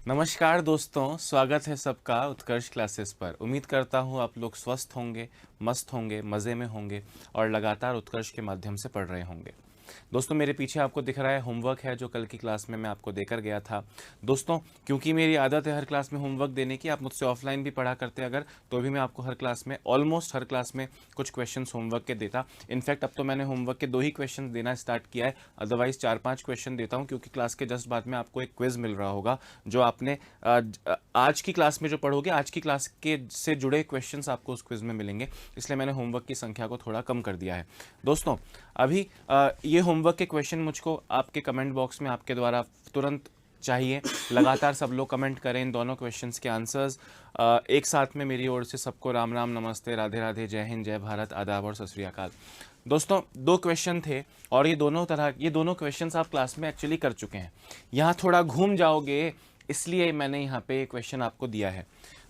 नमस्कार दोस्तों, स्वागत है सबका उत्कर्ष क्लासेस पर। उम्मीद करता हूँ आप लोग स्वस्थ होंगे, मस्त होंगे, मज़े में होंगे और लगातार उत्कर्ष के माध्यम से पढ़ रहे होंगे। दोस्तों, मेरे पीछे आपको दिख रहा है होमवर्क है जो कल की क्लास में मैं आपको देकर गया था। दोस्तों, क्योंकि मेरी आदत है हर क्लास में होमवर्क देने की, आप मुझसे ऑफलाइन भी पढ़ा करते अगर तो भी मैं आपको हर क्लास में, ऑलमोस्ट हर क्लास में कुछ क्वेश्चंस होमवर्क के देता। इनफैक्ट अब तो मैंने होमवर्क के 2 ही क्वेश्चन देना स्टार्ट किया है, अदरवाइज 4-5 क्वेश्चन देता हूँ, क्योंकि क्लास के जस्ट बाद में आपको एक क्विज मिल रहा होगा जो आपने आज की क्लास में जो पढ़ोगे, आज की क्लास के से जुड़े क्वेश्चंस आपको उस क्विज में मिलेंगे। इसलिए मैंने होमवर्क की संख्या को थोड़ा कम कर दिया है। दोस्तों, अभी ये होमवर्क के क्वेश्चन मुझको आपके कमेंट बॉक्स में आपके द्वारा तुरंत चाहिए। लगातार सब लोग कमेंट करें इन दोनों क्वेश्चंस के आंसर्स। एक साथ में मेरी ओर से सबको राम राम, नमस्ते, राधे राधे, जय हिंद, जय भारत, आदाब और सत श्री अकाल। दोस्तों, 2 क्वेश्चन थे और ये दोनों क्वेश्चंस आप क्लास में एक्चुअली कर चुके हैं। यहाँ थोड़ा घूम जाओगे, इसलिए मैंने यहाँ पे क्वेश्चन आपको दिया है।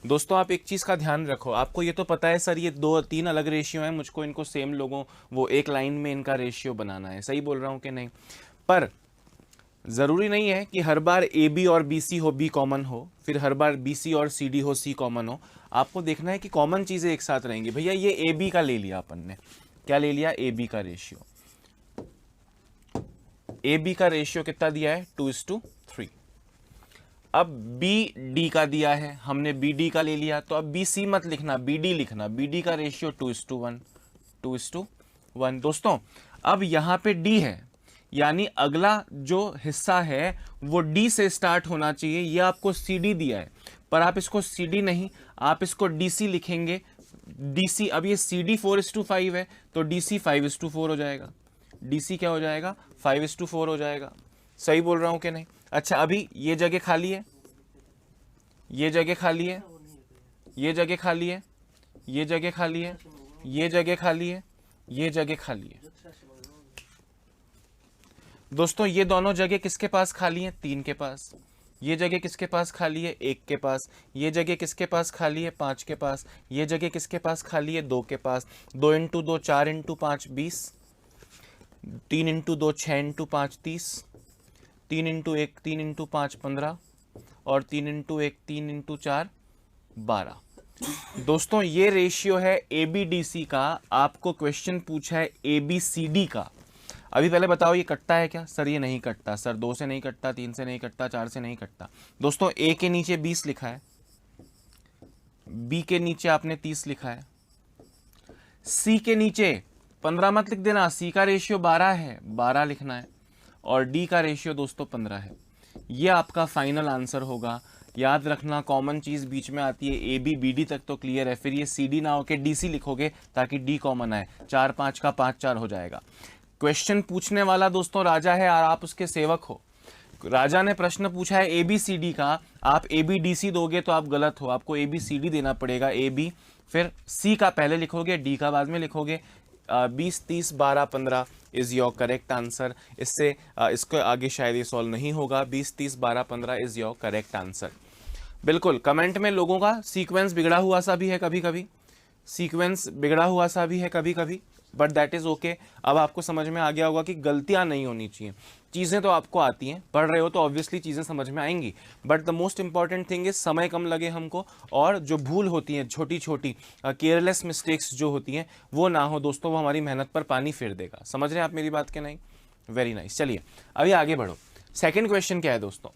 दोस्तों, आप एक चीज़ का ध्यान रखो, आपको ये तो पता है सर ये 2-3 अलग रेशियो हैं, मुझको इनको सेम लोगों वो एक लाइन में इनका रेशियो बनाना है। सही बोल रहा हूँ कि नहीं? पर ज़रूरी नहीं है कि हर बार ए बी और बी सी हो, बी कॉमन हो, फिर हर बार बी सी और सी डी हो, सी कॉमन हो। आपको देखना है कि कॉमन चीज़ें एक साथ रहेंगी। भैया ये ए बी का ले लिया अपन ने, क्या ले लिया? ए बी का रेशियो। ए बी का रेशियो कितना दिया है? 2:3। अब बी डी का दिया है, हमने बी डी का ले लिया, तो अब बी सी मत लिखना, बी डी लिखना। बी डी का रेशियो 2:1, 2:1। दोस्तों, अब यहाँ पे डी है, यानी अगला जो हिस्सा है वो डी से स्टार्ट होना चाहिए। ये आपको सी डी दिया है, पर आप इसको सी डी नहीं, आप इसको डी सी लिखेंगे। डी सी, अब ये सी डी 4:5 है, तो डी सी 5:4 हो जाएगा। डी सी क्या हो जाएगा? 5:4 हो जाएगा। सही बोल रहा हूं कि नहीं? अच्छा, अभी ये जगह खाली है, ये जगह खाली है, ये जगह खाली है, ये जगह खाली है, ये जगह खाली है, ये जगह खाली है। दोस्तों, ये दोनों जगह किसके पास खाली है? 3 के पास। ये जगह किसके पास खाली है? 1 के पास। ये जगह किसके पास खाली है? 5 के पास। ये जगह किसके पास खाली है? 2 के पास। 2 × 2 4 × 5 20, 3 × 2 6 × 5 30, 3 × 1 3 × 5 15 और 3 × 1 3 × 4 12। दोस्तों, ये रेशियो है ए बी डी सी का। आपको क्वेश्चन पूछा है ए बी सी डी का। अभी पहले बताओ ये कटता है क्या? सर ये नहीं कटता सर, 2 से नहीं कटता, 3 से नहीं कटता, 4 से नहीं कटता। दोस्तों, ए के नीचे 20 लिखा है, बी के नीचे आपने 30 लिखा है, सी के नीचे 15 मत लिख देना, सी का रेशियो 12 है, 12 लिखना है, और डी का रेशियो दोस्तों 15 है। ये आपका फाइनल आंसर होगा। याद रखना, कॉमन चीज बीच में आती है। ए बी बी डी तक तो क्लियर है, फिर ये सी डी ना होके डी सी लिखोगे ताकि डी कॉमन आए। 4 5 का 5 4 हो जाएगा। क्वेश्चन पूछने वाला दोस्तों राजा है और आप उसके सेवक हो। राजा ने प्रश्न पूछा है ए बी सी डी का, आप ए बी डी सी दोगे तो आप गलत हो, आपको ए बी सी डी देना पड़ेगा। ए बी, फिर सी का पहले लिखोगे, डी का बाद में लिखोगे। 20 30 12 15 इज योर करेक्ट आंसर। इससे इसको आगे शायद ये सॉल्व नहीं होगा। 20 30 12 15 इज योर करेक्ट आंसर। बिल्कुल, कमेंट में लोगों का सीक्वेंस बिगड़ा हुआ सा भी है कभी कभी, सीक्वेंस बिगड़ा हुआ सा भी है कभी कभी, बट दैट इज ओके। अब आपको समझ में आ गया होगा कि गलतियां नहीं होनी चाहिए। चीज़ें तो आपको आती हैं, पढ़ रहे हो तो ऑब्वियसली चीज़ें समझ में आएंगी, but the most important thing is समय कम लगे हमको, और जो भूल होती है, छोटी छोटी केयरलेस मिस्टेक्स जो होती हैं वो ना हो दोस्तों, वो हमारी मेहनत पर पानी फेर देगा। समझ रहे हैं आप मेरी बात के नहीं? Very nice. चलिए अभी आगे बढ़ो। सेकेंड क्वेश्चन क्या है दोस्तों?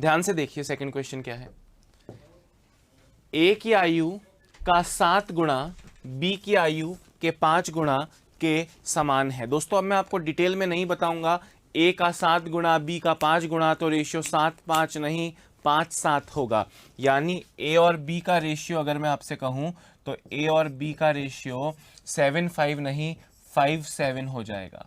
ध्यान से देखिए, सेकेंड क्वेश्चन क्या है। ए की आयु का 7 गुणा बी की आयु के 5 गुणा के समान है। दोस्तों, अब मैं आपको डिटेल में नहीं बताऊंगा। ए का 7 गुणा, बी का 5 गुणा, तो रेशियो 7 5 नहीं 5 7 होगा। यानी ए और बी का रेशियो अगर मैं आपसे कहूं तो ए और बी का रेशियो 7 5 नहीं 5 7 हो जाएगा।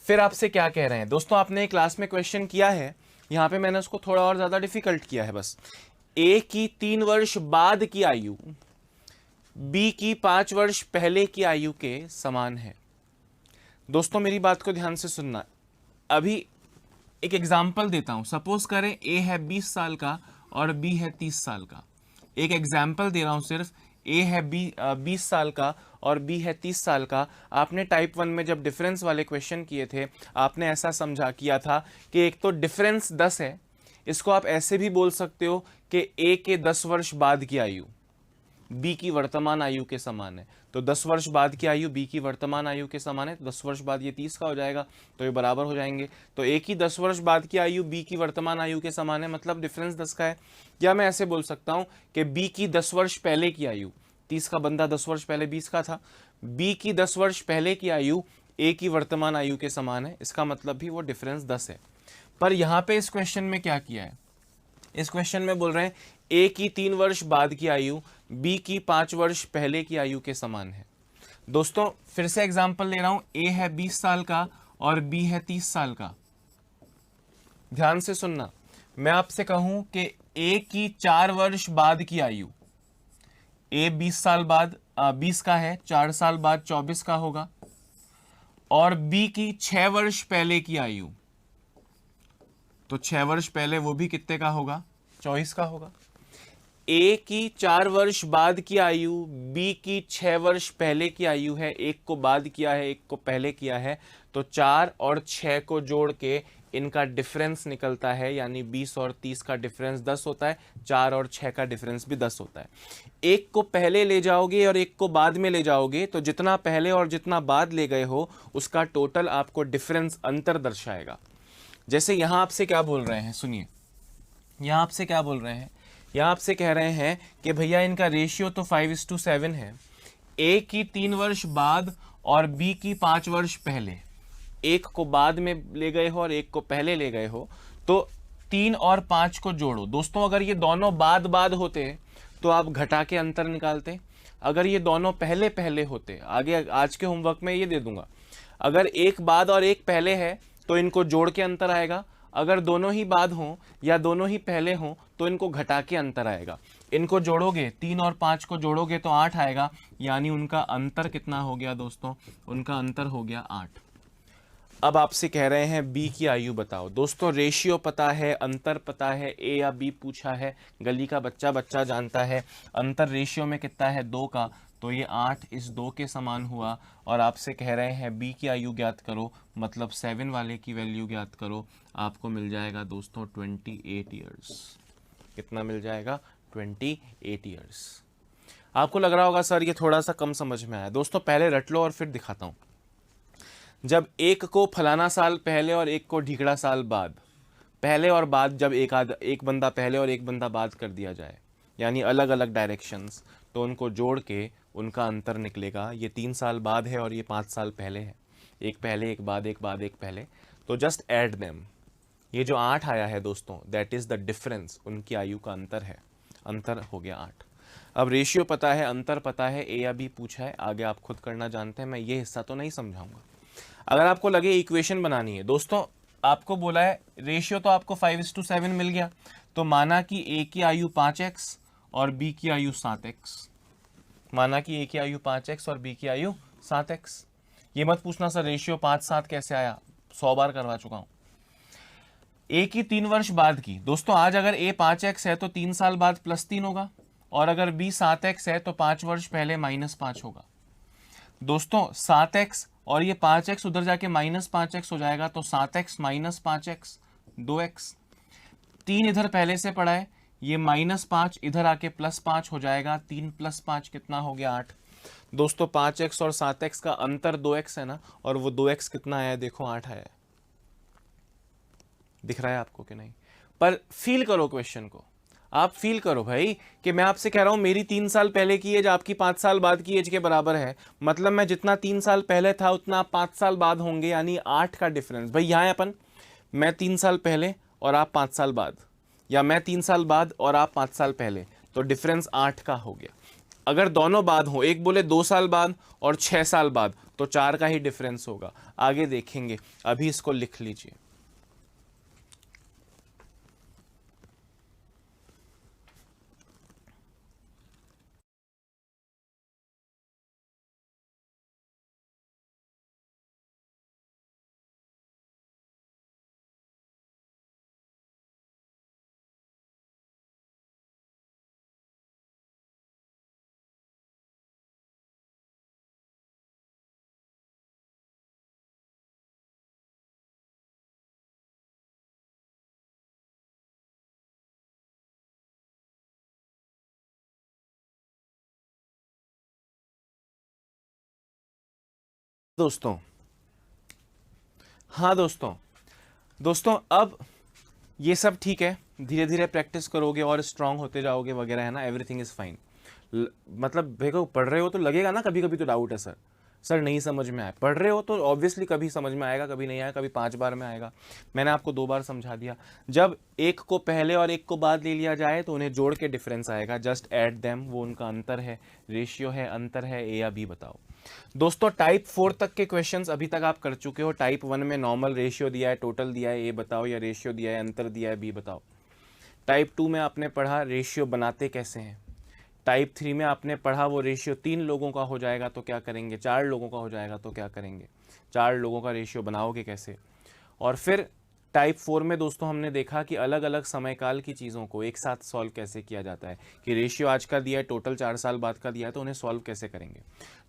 फिर आपसे क्या कह रहे हैं दोस्तों? आपने क्लास में क्वेश्चन किया है, यहां पे मैंने उसको थोड़ा और ज्यादा डिफिकल्ट किया है बस। ए की 3 वर्ष बाद की आयु बी की 5 वर्ष पहले की आयु के समान है। दोस्तों, मेरी बात को ध्यान से सुनना। अभी एक एग्जाम्पल देता हूं। सपोज करें ए है 20 साल का और बी है 30 साल का। एक एग्जाम्पल दे रहा हूं सिर्फ। ए है 20 साल का और बी है 30 साल का। आपने टाइप 1 में जब डिफरेंस वाले क्वेश्चन किए थे, आपने ऐसा समझा किया था कि एक तो डिफरेंस 10 है, इसको आप ऐसे भी बोल सकते हो कि ए के 10 वर्ष बाद की आयु बी की वर्तमान आयु के समान है। तो 10 वर्ष बाद की आयु बी की वर्तमान आयु के समान है, तो 10 वर्ष बाद ये 30 का हो जाएगा, तो ये बराबर हो जाएंगे। तो ए की 10 वर्ष बाद की आयु बी की वर्तमान आयु के समान है, मतलब डिफरेंस 10 का है। या मैं ऐसे बोल सकता हूं कि बी की 10 वर्ष पहले की आयु, 30 का बंदा 10 वर्ष पहले 20 का था, बी की 10 वर्ष पहले की आयु ए की वर्तमान आयु के समान है, इसका मतलब भी वो डिफरेंस 10 है। पर यहां पे इस क्वेश्चन में क्या किया है, इस क्वेश्चन में बोल रहे हैं ए की 3 वर्ष बाद की आयु बी की 5 वर्ष पहले की आयु के समान है। दोस्तों फिर से एग्जांपल ले रहा हूं, ए है 20 साल का और बी है 30 साल का। ध्यान से सुनना, मैं आपसे कहूं कि ए की 4 वर्ष बाद की आयु, ए 20 साल बाद 20 का है, 4 साल बाद 24 का होगा, और बी की 6 वर्ष पहले की आयु, तो 6 वर्ष पहले वो भी कितने का होगा, 24 का होगा। ए की 4 वर्ष बाद की आयु बी की 6 वर्ष पहले की आयु है, एक को बाद किया है एक को पहले किया है, तो 4 और 6 को जोड़ के इनका डिफरेंस निकलता है, यानी 20 और 30 का डिफरेंस 10 होता है, 4 और 6 का डिफरेंस भी 10 होता है। एक को पहले ले जाओगे और एक को बाद में ले जाओगे, तो जितना पहले और जितना बाद ले गए हो उसका टोटल आपको डिफरेंस अंतर दर्शाएगा। जैसे यहां आपसे क्या बोल रहे हैं, सुनिए, यहां आपसे क्या बोल रहे हैं, यहां आपसे कह रहे हैं कि भैया इनका रेशियो तो 5:7 है, ए की 3 वर्ष बाद और बी की 5 वर्ष पहले, एक को बाद में ले गए हो और एक को पहले ले गए हो, तो 3 और 5 को जोड़ो। दोस्तों अगर ये दोनों बाद बाद होते तो आप घटा के अंतर निकालते, अगर ये दोनों पहले पहले होते, आगे आज के होमवर्क में ये दे दूंगा, अगर एक बाद और एक पहले है तो इनको जोड़ के अंतर आएगा, अगर दोनों ही बाद हों या दोनों ही पहले हों तो इनको घटा के अंतर आएगा। इनको जोड़ोगे, 3 और 5 को जोड़ोगे तो 8 आएगा, यानी उनका अंतर कितना हो गया दोस्तों, उनका अंतर हो गया 8। अब आपसे कह रहे हैं बी की आयु बताओ। दोस्तों रेशियो पता है, अंतर पता है, ए या बी पूछा है, गली का बच्चा बच्चा जानता है अंतर रेशियो में कितना है 2 का, तो ये 8 इस 2 के समान हुआ। और आपसे कह रहे हैं बी की आयु ज्ञात करो, मतलब 7 वाले की वैल्यू ज्ञात करो, आपको मिल जाएगा दोस्तों 28 ईयर्स। कितना मिल जाएगा, 28 ईयर्स। आपको लग रहा होगा सर ये थोड़ा सा कम समझ में आया। दोस्तों पहले रट लो और फिर दिखाता हूँ। जब एक को फलाना साल पहले और एक को ढीकड़ा साल बाद, पहले और बाद जब एक बंदा पहले और एक बंदा बाद कर दिया जाए, यानी अलग अलग डायरेक्शंस, तो उनको जोड़ के उनका अंतर निकलेगा। ये 3 साल बाद है और ये 5 साल पहले है, एक पहले एक बाद एक बाद एक पहले, तो जस्ट ऐड देम। ये जो 8 आया है दोस्तों, दैट इज़ द डिफरेंस, उनकी आयु का अंतर है, अंतर हो गया 8। अब रेशियो पता है, अंतर पता है, ए या बी पूछा है, आगे आप खुद करना जानते हैं, मैं ये हिस्सा तो नहीं समझाऊंगा। अगर आपको लगे इक्वेशन बनानी है, दोस्तों आपको बोला है रेशियो तो आपको 5:7 मिल गया, तो माना कि ए की आयु 5x और बी की आयु 7x, माना कि ए की आयु 5x और बी की आयु 7x। ये मत पूछना सर रेशियो 5-7 कैसे आया, 100 बार करवा चुका हूं। ए की 3 वर्ष बाद की, दोस्तों आज अगर ए 5x है तो 3 साल बाद +3 होगा, और अगर बी 7x है तो 5 वर्ष पहले -5 होगा। दोस्तों 7x और ये 5x उधर जाके -5x हो जाएगा, तो 7x -5x 2x, 3 इधर पहले से पड़ा है, ये -5 इधर आके +5 हो जाएगा, 3 + 5 कितना हो गया 8। दोस्तों 5x और 7x का अंतर 2x है ना, और वो 2x कितना आया है देखो, 8 आया है। दिख रहा है आपको कि नहीं? पर फील करो क्वेश्चन को, आप फील करो भाई कि मैं आपसे कह रहा हूं मेरी 3 साल पहले की एज आपकी 5 साल बाद की एज के बराबर है, मतलब मैं जितना 3 साल पहले था उतना आप 5 साल बाद होंगे, यानी 8 का डिफरेंस। भाई यहाँ अपन, मैं 3 साल पहले और आप 5 साल बाद, या मैं 3 साल बाद और आप 5 साल पहले, तो डिफरेंस 8 का हो गया। अगर दोनों बाद हो, एक बोले 2 साल बाद और 6 साल बाद, तो 4 का ही डिफरेंस होगा। आगे देखेंगे, अभी इसको लिख लीजिए। दोस्तों, हाँ दोस्तों अब ये सब ठीक है, धीरे धीरे प्रैक्टिस करोगे और स्ट्रांग होते जाओगे वगैरह, है ना, एवरीथिंग इज़ फाइन। मतलब देखो, पढ़ रहे हो तो लगेगा ना कभी कभी तो डाउट है, सर नहीं समझ में आया। पढ़ रहे हो तो ऑब्वियसली कभी समझ में आएगा, कभी नहीं आएगा, कभी 5 बार में आएगा। मैंने आपको 2 बार समझा दिया। जब एक को पहले और एक को बाद ले लिया जाए तो उन्हें जोड़ के डिफरेंस आएगा, जस्ट ऐड देम, वो उनका अंतर है, रेशियो है, अंतर है, ए या बी बताओ। दोस्तों टाइप 4 तक के क्वेश्चंस अभी तक आप कर चुके हो। टाइप 1 में नॉर्मल, रेशियो दिया है, टोटल दिया है, ए बताओ, या रेशियो दिया है, अंतर दिया है, बी बताओ। टाइप 2 में आपने पढ़ा रेशियो बनाते कैसे हैं। टाइप 3 में आपने पढ़ा वो रेशियो 3 लोगों का हो जाएगा तो क्या करेंगे, 4 लोगों का हो जाएगा तो क्या करेंगे, 4 लोगों का रेशियो बनाओगे कैसे। और फिर टाइप 4 में दोस्तों हमने देखा कि अलग अलग समय काल की चीज़ों को एक साथ सॉल्व कैसे किया जाता है, कि रेशियो आज का दिया है, टोटल 4 साल बाद का दिया है, तो उन्हें सॉल्व कैसे करेंगे।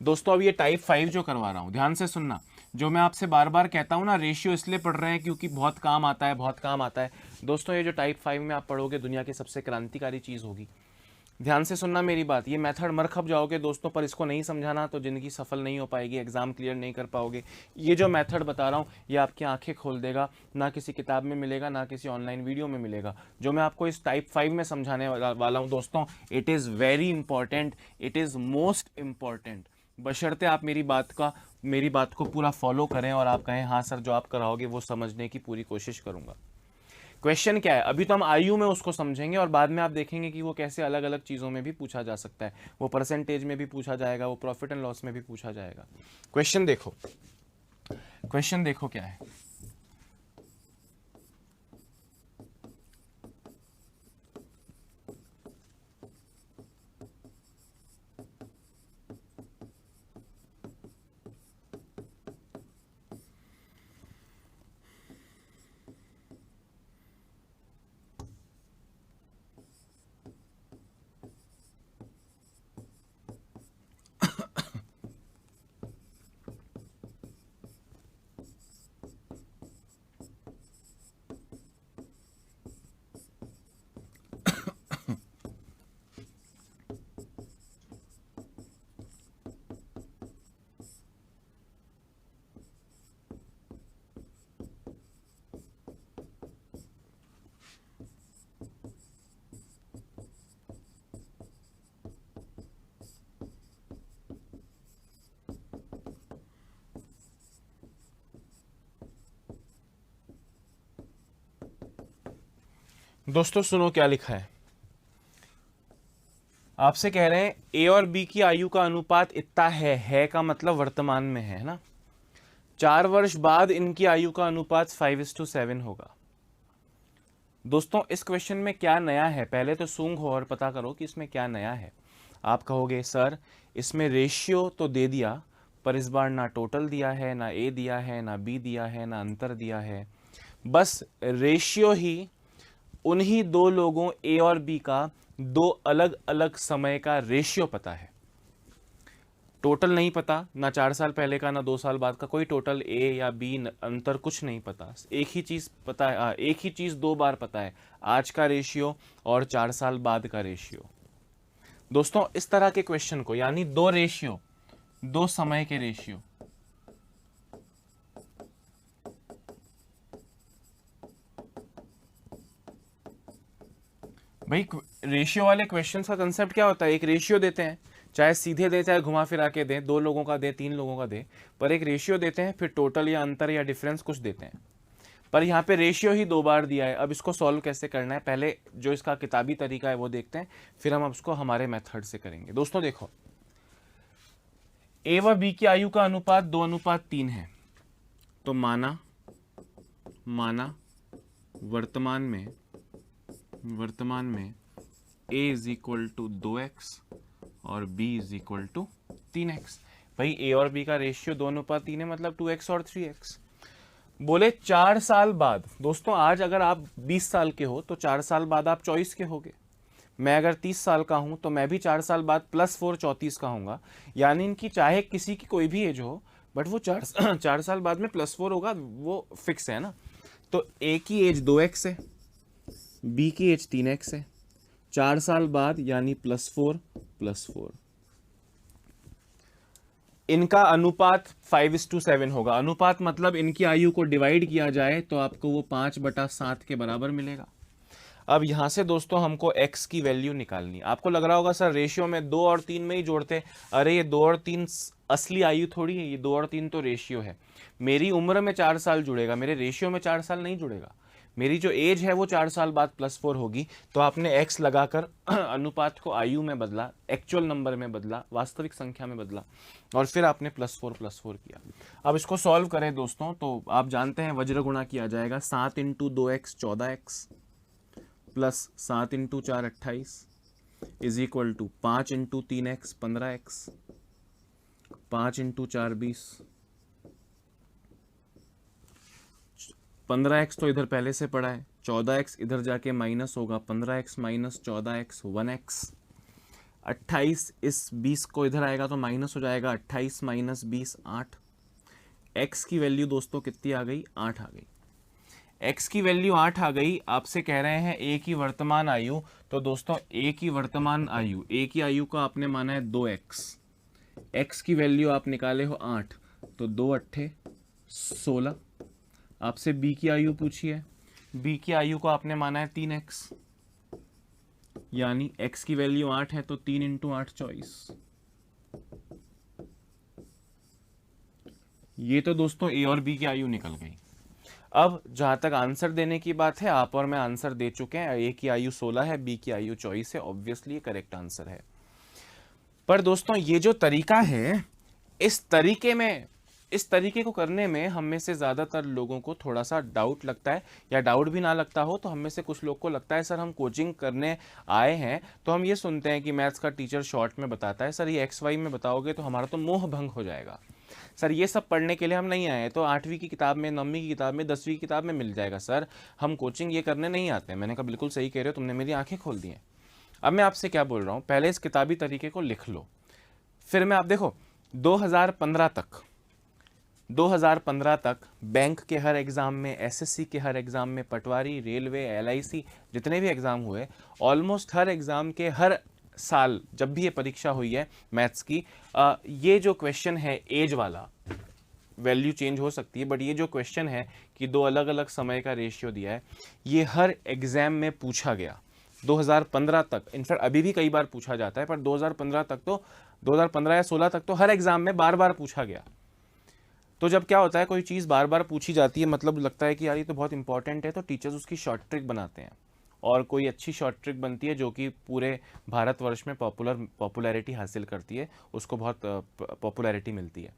दोस्तों अब ये टाइप 5 जो करवा रहा हूँ, ध्यान से सुनना, जो मैं आपसे बार बार कहता हूँ ना, रेशियो इसलिए पढ़ रहे हैं क्योंकि बहुत काम आता है, बहुत काम आता है। दोस्तों ये जो टाइप 5 में आप पढ़ोगे, दुनिया की सबसे क्रांतिकारी चीज़ होगी। ध्यान से सुनना मेरी बात, ये मेथड मर खप जाओगे दोस्तों, पर इसको नहीं समझाना तो ज़िंदगी सफल नहीं हो पाएगी, एग्जाम क्लियर नहीं कर पाओगे। ये जो मेथड बता रहा हूँ ये आपकी आंखें खोल देगा, ना किसी किताब में मिलेगा, ना किसी ऑनलाइन वीडियो में मिलेगा। जो मैं आपको इस टाइप 5 में समझाने वाला हूँ दोस्तों, it is very important, it is most important, बशर्ते आप मेरी बात को पूरा फॉलो करें और आप कहें हाँ सर जो आप कराओगे वो समझने की पूरी कोशिश करूँगा। क्वेश्चन क्या है, अभी तो हम आयु में उसको समझेंगे और बाद में आप देखेंगे कि वो कैसे अलग अलग चीज़ों में भी पूछा जा सकता है। वो परसेंटेज में भी पूछा जाएगा, वो प्रॉफिट एंड लॉस में भी पूछा जाएगा। क्वेश्चन देखो क्या है। दोस्तों सुनो क्या लिखा है, आपसे कह रहे हैं ए और बी की आयु का अनुपात इतना है का मतलब वर्तमान में है ना। 4 वर्ष बाद इनकी आयु का अनुपात 5:7 होगा। दोस्तों इस क्वेश्चन में क्या नया है, पहले तो सूंघो और पता करो कि इसमें क्या नया है। आप कहोगे सर इसमें रेशियो तो दे दिया, पर इस बार ना टोटल दिया है, ना ए दिया है, ना बी दिया है, ना अंतर दिया है, बस रेशियो ही उन्हीं 2 लोगों ए और बी का 2 अलग अलग समय का रेशियो पता है। टोटल नहीं पता, ना 4 साल पहले का, ना 2 साल बाद का, कोई टोटल ए या बी अंतर कुछ नहीं पता। एक ही चीज़ पता है, एक ही चीज़ 2 बार पता है, आज का रेशियो और 4 साल बाद का रेशियो। दोस्तों इस तरह के क्वेश्चन को, यानी 2 रेशियो, 2 समय के रेशियो, भाई रेशियो वाले क्वेश्चन का कंसेप्ट क्या होता है, एक रेशियो देते हैं, चाहे सीधे दे चाहे घुमा फिरा के दें, 2 लोगों का दे, 3 लोगों का दे, पर एक रेशियो देते हैं, फिर टोटल या अंतर या डिफरेंस कुछ देते हैं। पर यहाँ पे रेशियो ही 2 बार दिया है। अब इसको सॉल्व कैसे करना है, पहले जो इसका किताबी तरीका है वो देखते हैं, फिर हम उसको हमारे मेथड से करेंगे। दोस्तों देखो, ए व बी की आयु का अनुपात 2:3 है, तो माना वर्तमान में a is equal to 2x और b is equal to 3x। भाई a और b का रेशियो 2:3 है, मतलब 2x और 3x। बोले 4 साल बाद, दोस्तों आज अगर आप 20 साल के हो तो 4 साल बाद आप 24 के होगे। मैं अगर 30 साल का हूं तो मैं भी 4 साल बाद +4 34 का होऊंगा। यानी इनकी चाहे किसी की कोई भी एज हो, बट वो 4 साल बाद में +4 होगा, वो फिक्स है ना। तो ए की एज 2x है, बी की एज 3x है, 4 साल बाद यानी +4 +4। इनका अनुपात 5:7 होगा। अनुपात मतलब इनकी आयु को डिवाइड किया जाए तो आपको वो 5/7 के बराबर मिलेगा। अब यहां से दोस्तों हमको x की वैल्यू निकालनी है। आपको लग रहा होगा सर रेशियो में 2 और 3 में ही जोड़ते। अरे ये 2 और 3 असली आयु थोड़ी है, ये 2 और 3 तो रेशियो है। मेरी उम्र में 4 साल जुड़ेगा, मेरे रेशियो में 4 साल नहीं जुड़ेगा। मेरी जो एज है वो 4 साल बाद +4 होगी। तो आपने x लगाकर अनुपात को आयु में बदला, एक्चुअल नंबर में बदला, वास्तविक संख्या में बदला, और फिर आपने +4 किया। अब इसको सॉल्व करें दोस्तों तो आप जानते हैं वज्र गुणा किया जाएगा। 7 × 2x 14x plus 7 × 4 28 is equal to 5 × 3x 15x, 5 × 4 20, 15x तो इधर पहले से पड़ा है, 14x इधर जाके माइनस होगा, 15x माइनस 14x 1x, 28 इस 20 को इधर आएगा तो माइनस हो जाएगा, 28 माइनस 20 8। x की वैल्यू दोस्तों कितनी आ गई? 8 आ गई। x की वैल्यू 8 आ गई। आपसे कह रहे हैं a की वर्तमान आयु। तो दोस्तों a की वर्तमान आयु, a की आयु का आपने माना है 2x, x की वैल्यू आप निकाले हो 8, तो 2 8 16। आपसे b की आयु पूछी है, b की आयु को आपने माना है 3x, यानी x की वैल्यू 8 है तो 3 × 8 24। ये तो दोस्तों a और b की आयु निकल गई। अब जहां तक आंसर देने की बात है, आप और मैं आंसर दे चुके हैं। a की आयु 16 है, b की आयु 24 है। ऑब्वियसली करेक्ट आंसर है। पर दोस्तों ये जो तरीका है, इस तरीके को करने में हम में से ज़्यादातर लोगों को थोड़ा सा डाउट लगता है, या डाउट भी ना लगता हो तो हम में से कुछ लोग को लगता है सर हम कोचिंग करने आए हैं तो हम ये सुनते हैं कि मैथ्स का टीचर शॉर्ट में बताता है, सर ये XY में बताओगे तो हमारा तो मोह भंग हो जाएगा। सर ये सब पढ़ने के लिए हम नहीं आए हैं, तो 8वीं की किताब में, 9वीं की किताब में, 10वीं की किताब में मिल जाएगा। सर हम कोचिंग ये करने नहीं आते हैं। मैंने कहा बिल्कुल सही कह रहे हो, तुमने मेरी आंखें खोल दी हैं। अब मैं आपसे क्या बोल रहा हूँ, पहले इस किताबी तरीके को लिख लो, फिर मैं आप देखो 2015 तक बैंक के हर एग्ज़ाम में, SSC के हर एग्ज़ाम में, पटवारी, रेलवे, LIC जितने भी एग्ज़ाम हुए, ऑलमोस्ट हर एग्ज़ाम के हर साल जब भी ये परीक्षा हुई है मैथ्स की, ये जो क्वेश्चन है एज वाला, वैल्यू चेंज हो सकती है बट ये जो क्वेश्चन है कि दो अलग अलग समय का रेशियो दिया है, ये हर एग्ज़ाम में पूछा गया 2015 तक। इनफैक्ट अभी भी कई बार पूछा जाता है, पर 2015 तक तो, 2015 या 16 तक तो हर एग्ज़ाम में बार बार पूछा गया। तो जब क्या होता है, कोई चीज़ बार बार पूछी जाती है, मतलब लगता है कि यार ये तो बहुत इंपॉर्टेंट है, तो टीचर्स उसकी शॉर्ट ट्रिक बनाते हैं, और कोई अच्छी शॉर्ट ट्रिक बनती है जो कि पूरे भारतवर्ष में पॉपुलैरिटी हासिल करती है, उसको बहुत पॉपुलैरिटी मिलती है।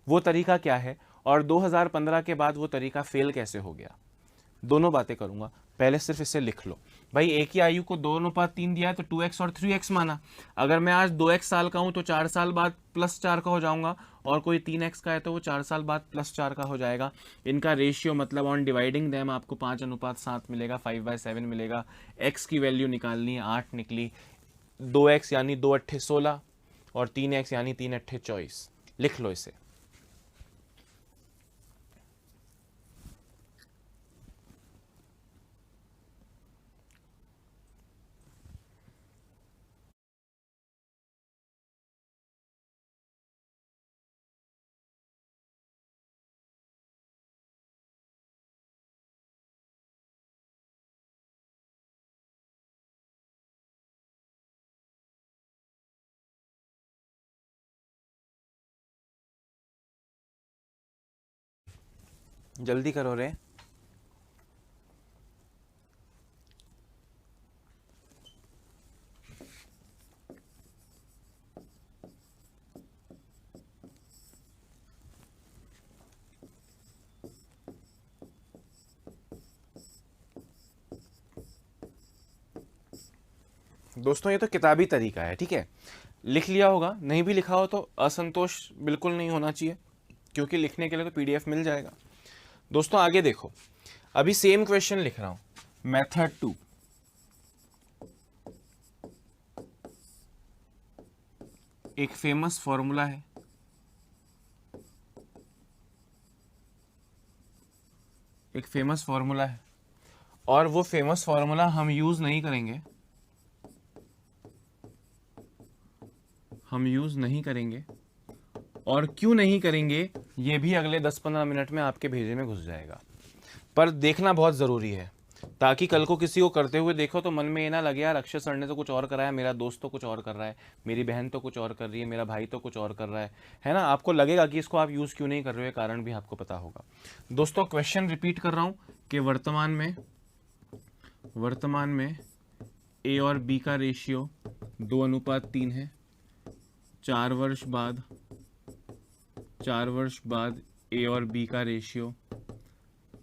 वो तरीका क्या है, और 2015 के बाद वो तरीका फेल कैसे हो गया, दोनों बातें करूंगा। पहले सिर्फ इसे लिख लो भाई। एक ही आयु को 2:3 दिया है तो 2x और 3x माना। अगर मैं आज 2x साल का हूं तो 4 साल बाद +4 का हो जाऊंगा, और कोई 3x का है तो वो 4 साल बाद +4 का हो जाएगा। इनका रेशियो मतलब ऑन डिवाइडिंग देम आपको 5:7 मिलेगा, 5/7 मिलेगा। x की वैल्यू निकालनी है, 8 निकली। 2x यानी 2 8 16 और 3x यानी 3 8 24। लिख लो इसे। जल्दी करो रे। दोस्तों ये तो किताबी तरीका है, ठीक है, लिख लिया होगा। नहीं भी लिखा हो तो असंतोष बिल्कुल नहीं होना चाहिए, क्योंकि लिखने के लिए तो PDF मिल जाएगा। दोस्तों आगे देखो, अभी सेम क्वेश्चन लिख रहा हूं, मेथड 2। एक फेमस फॉर्मूला है, एक फेमस फॉर्मूला है, और वो फेमस फॉर्मूला हम यूज नहीं करेंगे, हम यूज नहीं करेंगे, और क्यों नहीं करेंगे ये भी अगले 10-15 मिनट में आपके भेजे में घुस जाएगा। पर देखना बहुत ज़रूरी है, ताकि कल को किसी को करते हुए देखो तो मन में ये ना लगे यार अक्षय सर ने तो कुछ और कराया, मेरा दोस्त तो कुछ और कर रहा है, मेरी बहन तो कुछ और कर रही है, मेरा भाई तो कुछ और कर रहा है ना। आपको लगेगा कि इसको आप यूज़ क्यों नहीं कर रहे हो, कारण भी आपको पता होगा। दोस्तों क्वेश्चन रिपीट कर रहा हूँ कि वर्तमान में ए और बी का रेशियो 2:3 है। 4 वर्ष बाद ए और बी का रेशियो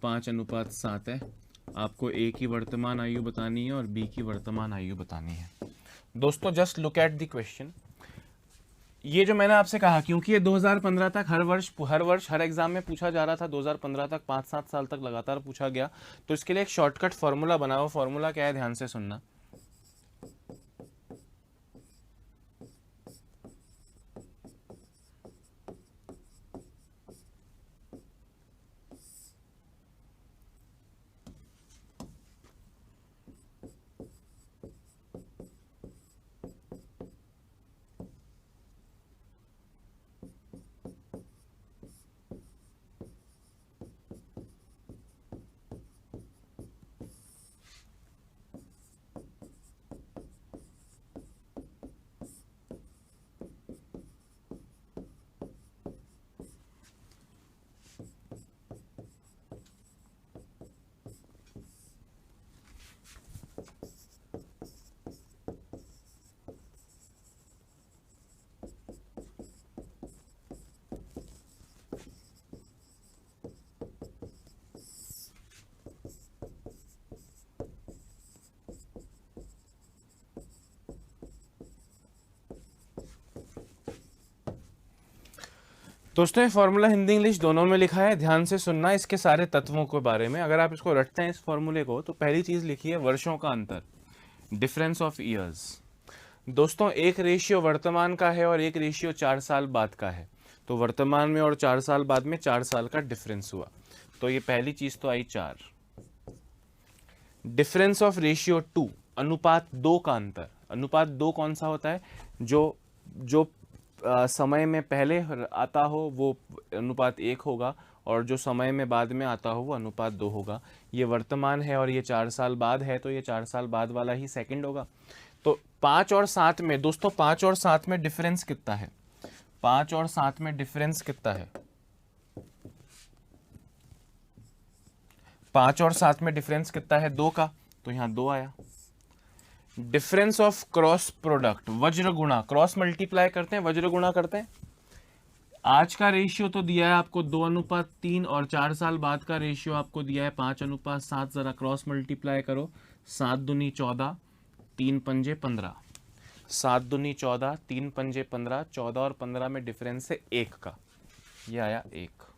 5:7 है। आपको ए की वर्तमान आयु बतानी है और बी की वर्तमान आयु बतानी है। दोस्तों just look at the question. ये जो मैंने आपसे कहा, क्योंकि ये 2015 तक हर वर्ष हर एग्जाम में पूछा जा रहा था, 2015 तक 5-7 साल तक लगातार पूछा गया, तो इसके लिए एक शॉर्टकट फॉर्मूला बनाओ। फॉर्मूला क्या है, ध्यान से सुनना। दोस्तों ये फॉर्मूला हिंदी इंग्लिश दोनों में लिखा है, ध्यान से सुनना इसके सारे तत्वों के बारे में। अगर आप इसको रटते हैं इस फॉर्मूले को, तो पहली चीज लिखी है वर्षों का अंतर, डिफरेंस ऑफ ईयर्स। दोस्तों एक रेशियो वर्तमान का है और एक रेशियो 4 साल बाद का है, तो वर्तमान में और 4 साल बाद में 4 साल का डिफरेंस हुआ, तो ये पहली चीज तो आई 4। डिफरेंस ऑफ रेशियो 2, अनुपात 2 का अंतर। अनुपात 2 कौन सा होता है, जो समय में पहले आता हो वो अनुपात 1 होगा, और जो समय में बाद में आता हो वो अनुपात 2 होगा। ये वर्तमान है और ये 4 साल बाद है, तो ये 4 साल बाद वाला ही सेकंड होगा। तो 5 और 7 में दोस्तों, 5 और 7 में डिफरेंस कितना है, 5 और 7 में डिफरेंस कितना है, 5 और 7 में डिफरेंस कितना है, 2 का, तो यहाँ 2 आया। डिफरेंस ऑफ क्रॉस प्रोडक्ट, वज्र गुणा, क्रॉस मल्टीप्लाई करते हैं, वज्र गुणा करते हैं। आज का रेशियो तो दिया है आपको 2:3 और 4 साल बाद का रेशियो आपको दिया है 5:7। जरा क्रॉस मल्टीप्लाई करो, 7 दूनी 14, 3 पंजे 15, 7 दूनी 14, 3 पंजे 15, 14 और 15 में डिफरेंस है 1 का, ये आया 1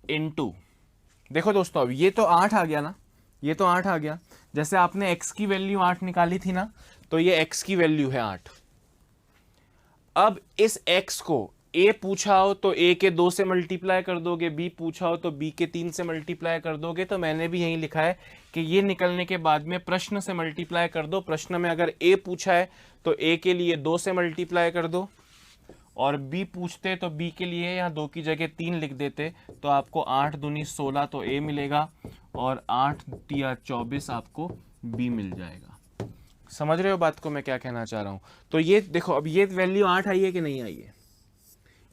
इनटू। देखो दोस्तों अब ये तो 8 आ गया ना, ये तो 8 आ गया। जैसे आपने x की वैल्यू 8 निकाली थी ना, तो ये x की वैल्यू है 8। अब इस x को a पूछा हो तो a के 2 से मल्टीप्लाई कर दोगे, b पूछा हो तो b के 3 से मल्टीप्लाई कर दोगे। तो मैंने भी यही लिखा है कि ये निकलने के बाद में प्रश्न से मल्टीप्लाई कर दो। प्रश्न में अगर a पूछा है तो a के लिए 2 से मल्टीप्लाई कर दो, और b पूछते तो b के लिए यहाँ 2 की जगह 3 लिख देते, तो आपको 8 दूनी 16 तो a मिलेगा, और 8 तिया 24 आपको b मिल जाएगा। समझ रहे हो बात को मैं क्या कहना चाह रहा हूँ। तो ये देखो अब ये वैल्यू 8 आई है कि नहीं आई है,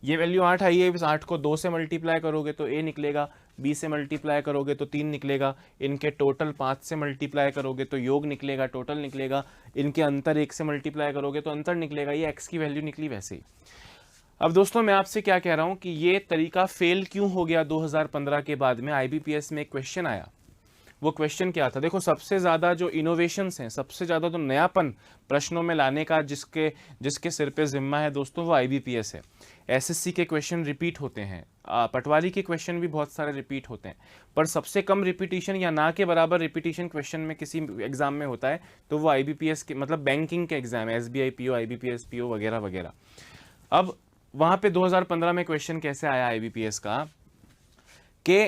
ये वैल्यू 8 आई है। इस 8 को 2 से मल्टीप्लाई करोगे तो a निकलेगा, b से मल्टीप्लाई करोगे तो 3 निकलेगा, इनके टोटल 5 से मल्टीप्लाई करोगे तो योग निकलेगा, टोटल निकलेगा, इनके अंतर 1 से मल्टीप्लाई करोगे तो अंतर निकलेगा। ये x की वैल्यू निकली वैसे ही। अब दोस्तों मैं आपसे क्या कह रहा हूं कि ये तरीका फेल क्यों हो गया 2015 के बाद में। IBPS में एक क्वेश्चन आया, वो क्वेश्चन क्या था, देखो सबसे ज़्यादा जो इनोवेशंस हैं, सबसे ज़्यादा तो नयापन प्रश्नों में लाने का जिसके सिर पे जिम्मा है दोस्तों, वो IBPS है। SSC के क्वेश्चन रिपीट होते हैं, पटवारी के क्वेश्चन भी बहुत सारे रिपीट होते हैं, पर सबसे कम रिपीटिशन या ना के बराबर रिपीटिशन क्वेश्चन में किसी एग्जाम में होता है तो वो IBPS के मतलब बैंकिंग के एग्जाम है, SBI PO, IBPS PO वगैरह वगैरह। अब वहाँ पे 2015 में क्वेश्चन कैसे आया IBPS का कि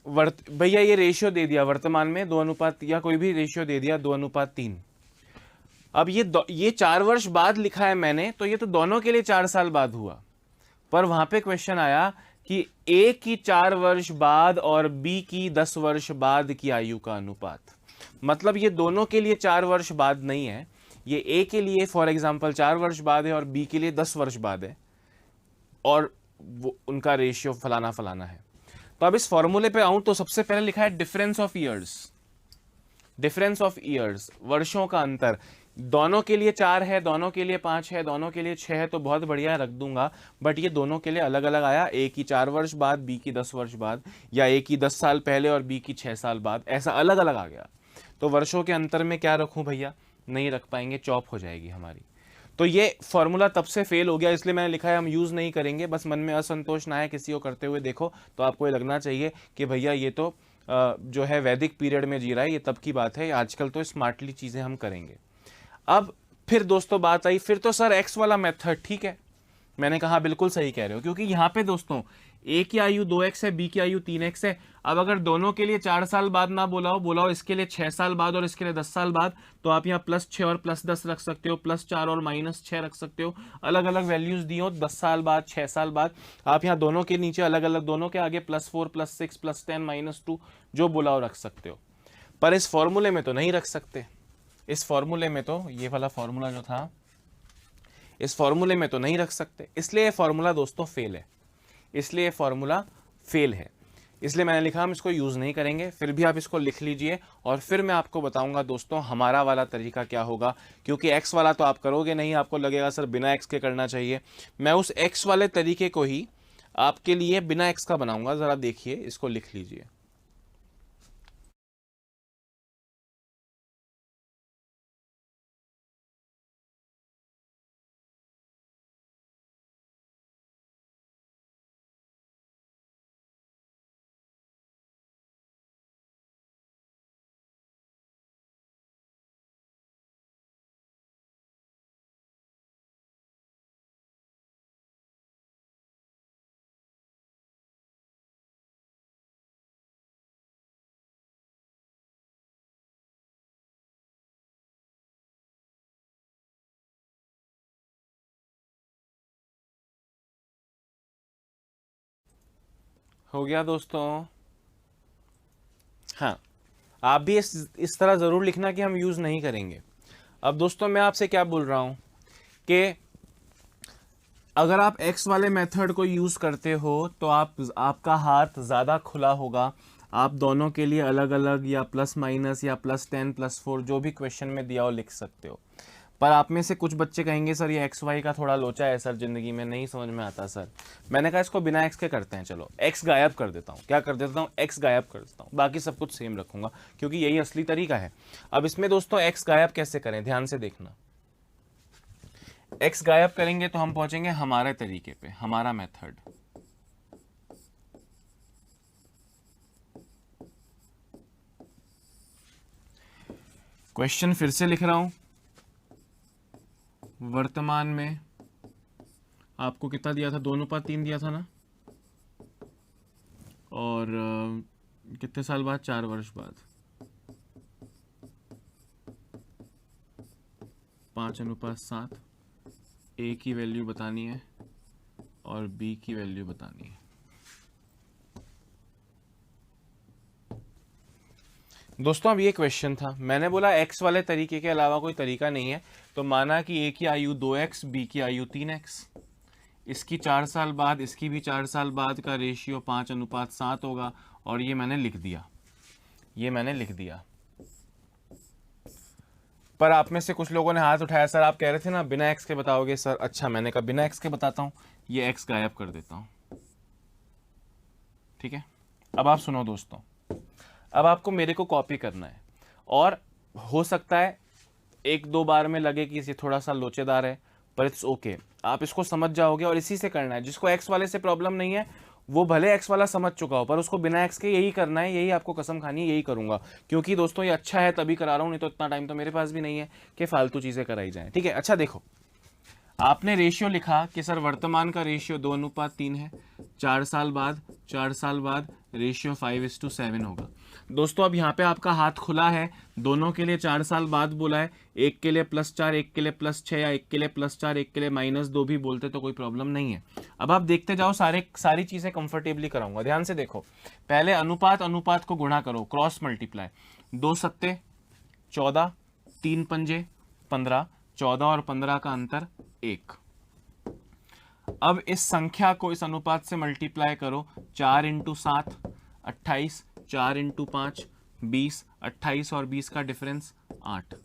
भैया ये रेशियो दे दिया वर्तमान में 2:, या कोई भी रेशियो दे दिया 2:3। अब ये 4 वर्ष बाद लिखा है मैंने, तो ये तो दोनों के लिए 4 साल बाद हुआ, पर वहां पे क्वेश्चन आया कि ए की 4 वर्ष बाद और बी की 10 वर्ष बाद की आयु का अनुपात, मतलब ये दोनों के लिए 4 वर्ष बाद नहीं है, ये ए के लिए फॉर एग्जांपल 4 वर्ष बाद है और बी के लिए 10 वर्ष बाद है, और वो उनका रेशियो फलाना फलाना है। तो अब इस फॉर्मूले पे आऊं तो सबसे पहले लिखा है difference of years, difference of years, वर्षों का अंतर। दोनों के लिए 4 है, दोनों के लिए 5 है, दोनों के लिए 6 है, तो बहुत बढ़िया रख दूंगा। बट ये दोनों के लिए अलग अलग आया, ए की 4 वर्ष बाद, बी की 10 वर्ष बाद, या ए की 10 साल पहले और बी की 6 साल बाद, ऐसा अलग अलग आ गया। तो वर्षों के अंतर में क्या रखूं भैया, नहीं रख पाएंगे, चॉप हो जाएगी हमारी। तो ये फॉर्मूला तब से फेल हो गया, इसलिए मैंने लिखा है हम यूज़ नहीं करेंगे। बस मन में असंतोष ना है किसी को करते हुए देखो तो आपको ये लगना चाहिए कि भैया ये तो जो है वैदिक पीरियड में जी रहा है, ये तब की बात है, आजकल तो स्मार्टली चीज़ें हम करेंगे। अब फिर दोस्तों बात आई, फिर तो सर एक्स वाला मेथड ठीक है। मैंने कहा बिल्कुल सही कह रहे हो, क्योंकि यहाँ पे दोस्तों ए की आयु 2x है, बी की आयु 3x है। अब अगर दोनों के लिए 4 साल बाद ना बोलाओ इसके लिए 6 साल बाद और इसके लिए 10 साल बाद, तो आप यहाँ +6 और +10 रख सकते हो, +4 और -6 रख सकते हो, अलग अलग वैल्यूज दी हो, 10 साल बाद, 6 साल बाद। आप यहाँ दोनों के नीचे अलग अलग, दोनों के आगे +4 +6 +10 -2 जो बुलाओ रख सकते हो। पर इस फॉर्मूले में तो नहीं रख सकते, इस फॉर्मूले में तो ये वाला फॉर्मूला जो था, इस फॉर्मूले में तो नहीं रख सकते, इसलिए ये फॉर्मूला दोस्तों फेल है, इसलिए ये फॉर्मूला फेल है। इसलिए मैंने लिखा हम इसको यूज़ नहीं करेंगे। फिर भी आप इसको लिख लीजिए और फिर मैं आपको बताऊंगा दोस्तों हमारा वाला तरीका क्या होगा, क्योंकि एक्स वाला तो आप करोगे नहीं, आपको लगेगा सर बिना एक्स के करना चाहिए। मैं उस एक्स वाले तरीके को ही आपके लिए बिना एक्स का बनाऊंगा, ज़रा देखिए, इसको लिख लीजिए। हो गया दोस्तों? हाँ, आप भी इस तरह ज़रूर लिखना कि हम यूज़ नहीं करेंगे। अब दोस्तों मैं आपसे क्या बोल रहा हूँ कि अगर आप एक्स वाले मेथड को यूज़ करते हो तो आपका हाथ ज़्यादा खुला होगा, आप दोनों के लिए अलग अलग या प्लस माइनस या +10 +4 जो भी क्वेश्चन में दिया हो लिख सकते हो। पर आप में से कुछ बच्चे कहेंगे सर ये एक्स वाई का थोड़ा लोचा है सर, ज़िंदगी में नहीं समझ में आता सर। मैंने कहा इसको बिना एक्स के करते हैं, चलो एक्स गायब कर देता हूँ। क्या कर देता हूँ? एक्स गायब कर देता हूँ, बाकी सब कुछ सेम रखूँगा, क्योंकि यही असली तरीका है। अब इसमें दोस्तों एक्स गायब कैसे करें, ध्यान से देखना। एक्स गायब करेंगे तो हम पहुंचेंगे हमारे तरीके पे, हमारा मेथड। क्वेश्चन फिर से लिख रहा हूं। वर्तमान में आपको कितना दिया था? 2:3 दिया था ना, और कितने साल बाद? 4 वर्ष बाद। 5:7। ए की वैल्यू बतानी है और बी की वैल्यू बतानी है। दोस्तों अब ये क्वेश्चन था, मैंने बोला एक्स वाले तरीके के अलावा कोई तरीका नहीं है, तो माना कि ए की आयु 2x, बी की आयु 3x, इसकी 4 साल बाद, इसकी भी 4 साल बाद का रेशियो 5:7 होगा, और ये मैंने लिख दिया, ये मैंने लिख दिया। पर आप में से कुछ लोगों ने हाथ उठाया, सर आप कह रहे थे ना बिना एक्स के बताओगे सर। अच्छा, मैंने कहा बिना एक्स के बताता हूँ, ये एक्स गायब कर देता हूँ, ठीक है। अब आप सुनो दोस्तों, अब आपको मेरे को कॉपी करना है, और हो सकता है 1-2 बार में लगे कि ये थोड़ा सा लोचेदार है, पर इट्स ओके, आप इसको समझ जाओगे और इसी से करना है। जिसको एक्स वाले से प्रॉब्लम नहीं है वो भले एक्स वाला समझ चुका हो, पर उसको बिना एक्स के यही करना है, यही आपको कसम खानी है, यही करूंगा, क्योंकि दोस्तों ये अच्छा है तभी करा रहा हूँ, नहीं तो इतना टाइम तो मेरे पास भी नहीं है कि फालतू चीज़ें कराई जाएं, ठीक है। अच्छा देखो, आपने रेशियो लिखा कि सर वर्तमान का रेशियो 2:3 है, 4 साल बाद रेशियो 5:7 होगा। दोस्तों अब यहाँ पे आपका हाथ खुला है, दोनों के लिए 4 साल बाद बोला है, एक के लिए +4, एक के लिए +6 या एक के लिए +4 एक के लिए -2 भी बोलते तो कोई प्रॉब्लम नहीं है। अब आप देखते जाओ, सारी चीज़ें कंफर्टेबली कराऊंगा। ध्यान से देखो, पहले अनुपात अनुपात को गुणा करो, क्रॉस मल्टीप्लाई। 2 सत्ते 14, 3 पंजे 15, 14 और 15 का अंतर 1। अब इस संख्या को इस अनुपात से मल्टीप्लाई करो, 4 × 7 28, 4 × 5 20, 28 और 20 का डिफरेंस 8।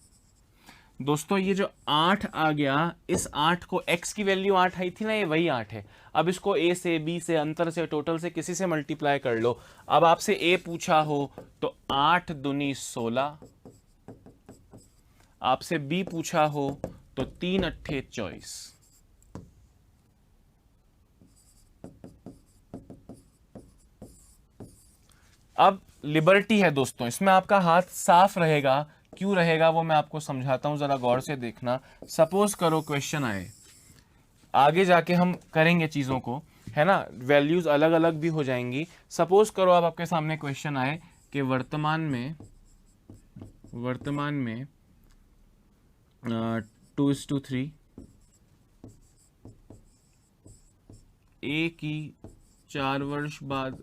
दोस्तों ये जो 8 आ गया, इस 8 को x की वैल्यू 8 आई थी ना, ये वही 8 है। अब इसको a से b से अंतर से टोटल से किसी से मल्टीप्लाई कर लो। अब आपसे a पूछा हो तो 8 दूनी 16, आपसे b पूछा हो तो 3 अट्ठे 24। अब लिबर्टी है दोस्तों, इसमें आपका हाथ साफ रहेगा। क्यों रहेगा वो मैं आपको समझाता हूं, जरा गौर से देखना। सपोज करो क्वेश्चन आए, आगे जाके हम करेंगे चीजों को, है ना, वैल्यूज अलग अलग भी हो जाएंगी। सपोज करो अब आपके सामने क्वेश्चन आए कि वर्तमान में 2:3 ए की 4 वर्ष बाद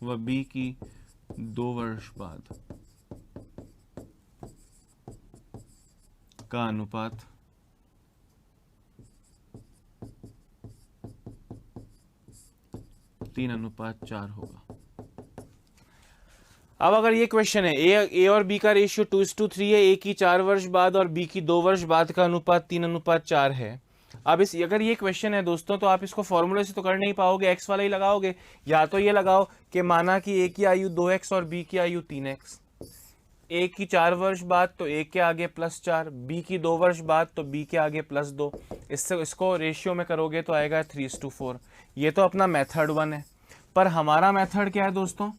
व बी की 2 वर्ष बाद का अनुपात 3:4 होगा। अब अगर ये क्वेश्चन है, ए और बी का रेशियो 2:3 है, ए की 4 वर्ष बाद और बी की 2 वर्ष बाद का अनुपात 3:4 है। अब इस अगर ये क्वेश्चन है दोस्तों, तो आप इसको फॉर्मूले से तो कर नहीं पाओगे, एक्स वाला ही लगाओगे। या तो ये लगाओ कि माना कि ए की आयु 2x और बी की आयु 3x, ए की 4 वर्ष बाद तो ए के आगे +4, बी की 2 वर्ष बाद तो बी के आगे +2। इससे इसको रेशियो में करोगे तो आएगा 3:4। ये तो अपना मेथड 1 है। पर हमारा मेथड क्या है दोस्तों,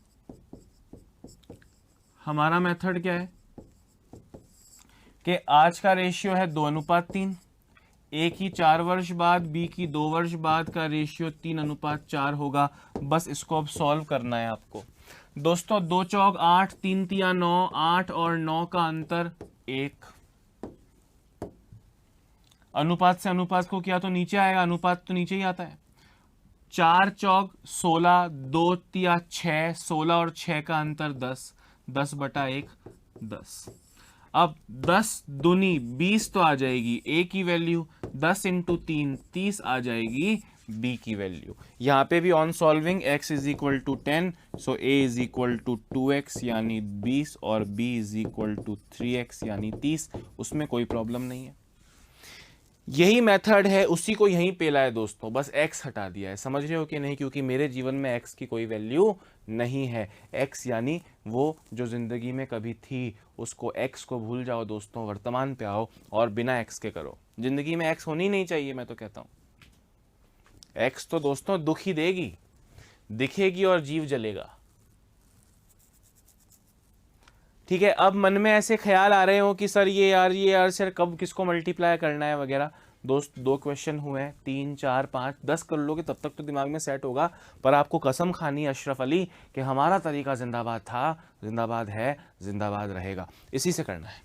हमारा मेथड क्या है कि आज का रेशियो है 2:3, ए की 4 वर्ष बाद बी की 2 वर्ष बाद का रेशियो 3:4 होगा। बस इसको अब सॉल्व करना है आपको। दोस्तों 2 चौक 8, 3 तिया 9, 8 और 9 का अंतर 1। अनुपात से अनुपात को किया तो नीचे आएगा, अनुपात तो नीचे ही आता है। 4 चौक 16, 2 तिया 6, 16 और 6 का अंतर 10, 10/1 10। अब 10 दूनी 20 तो आ जाएगी ए की वैल्यू, 10 × 3 30 आ जाएगी बी की वैल्यू। यहाँ पे भी on solving x = 10, so a = 2x यानी 20 और b = 3x यानी 30। उसमें कोई प्रॉब्लम नहीं है। यही मेथड है, उसी को यहीं पेला है दोस्तों, बस x हटा दिया है। समझ रहे हो कि नहीं? क्योंकि मेरे जीवन में x की कोई वैल्यू नहीं है। x यानी वो जो जिंदगी में कभी थी, उसको x को भूल जाओ दोस्तों, वर्तमान पे आओ और बिना x के करो। जिंदगी में x होनी नहीं चाहिए, मैं तो कहता हूं। x तो दोस्तों दुख ही देगी, दिखेगी और जीव जलेगा। ठीक है, अब मन में ऐसे ख्याल आ रहे हो कि सर ये यार सर कब किसको मल्टीप्लाई करना है वगैरह। दोस्त 2 क्वेश्चन हुए हैं, 3 4 5 10 कर लोगे तब तक तो दिमाग में सेट होगा। पर आपको कसम खानी है अशरफ अली कि हमारा तरीका जिंदाबाद था, जिंदाबाद है, जिंदाबाद रहेगा। इसी से करना है।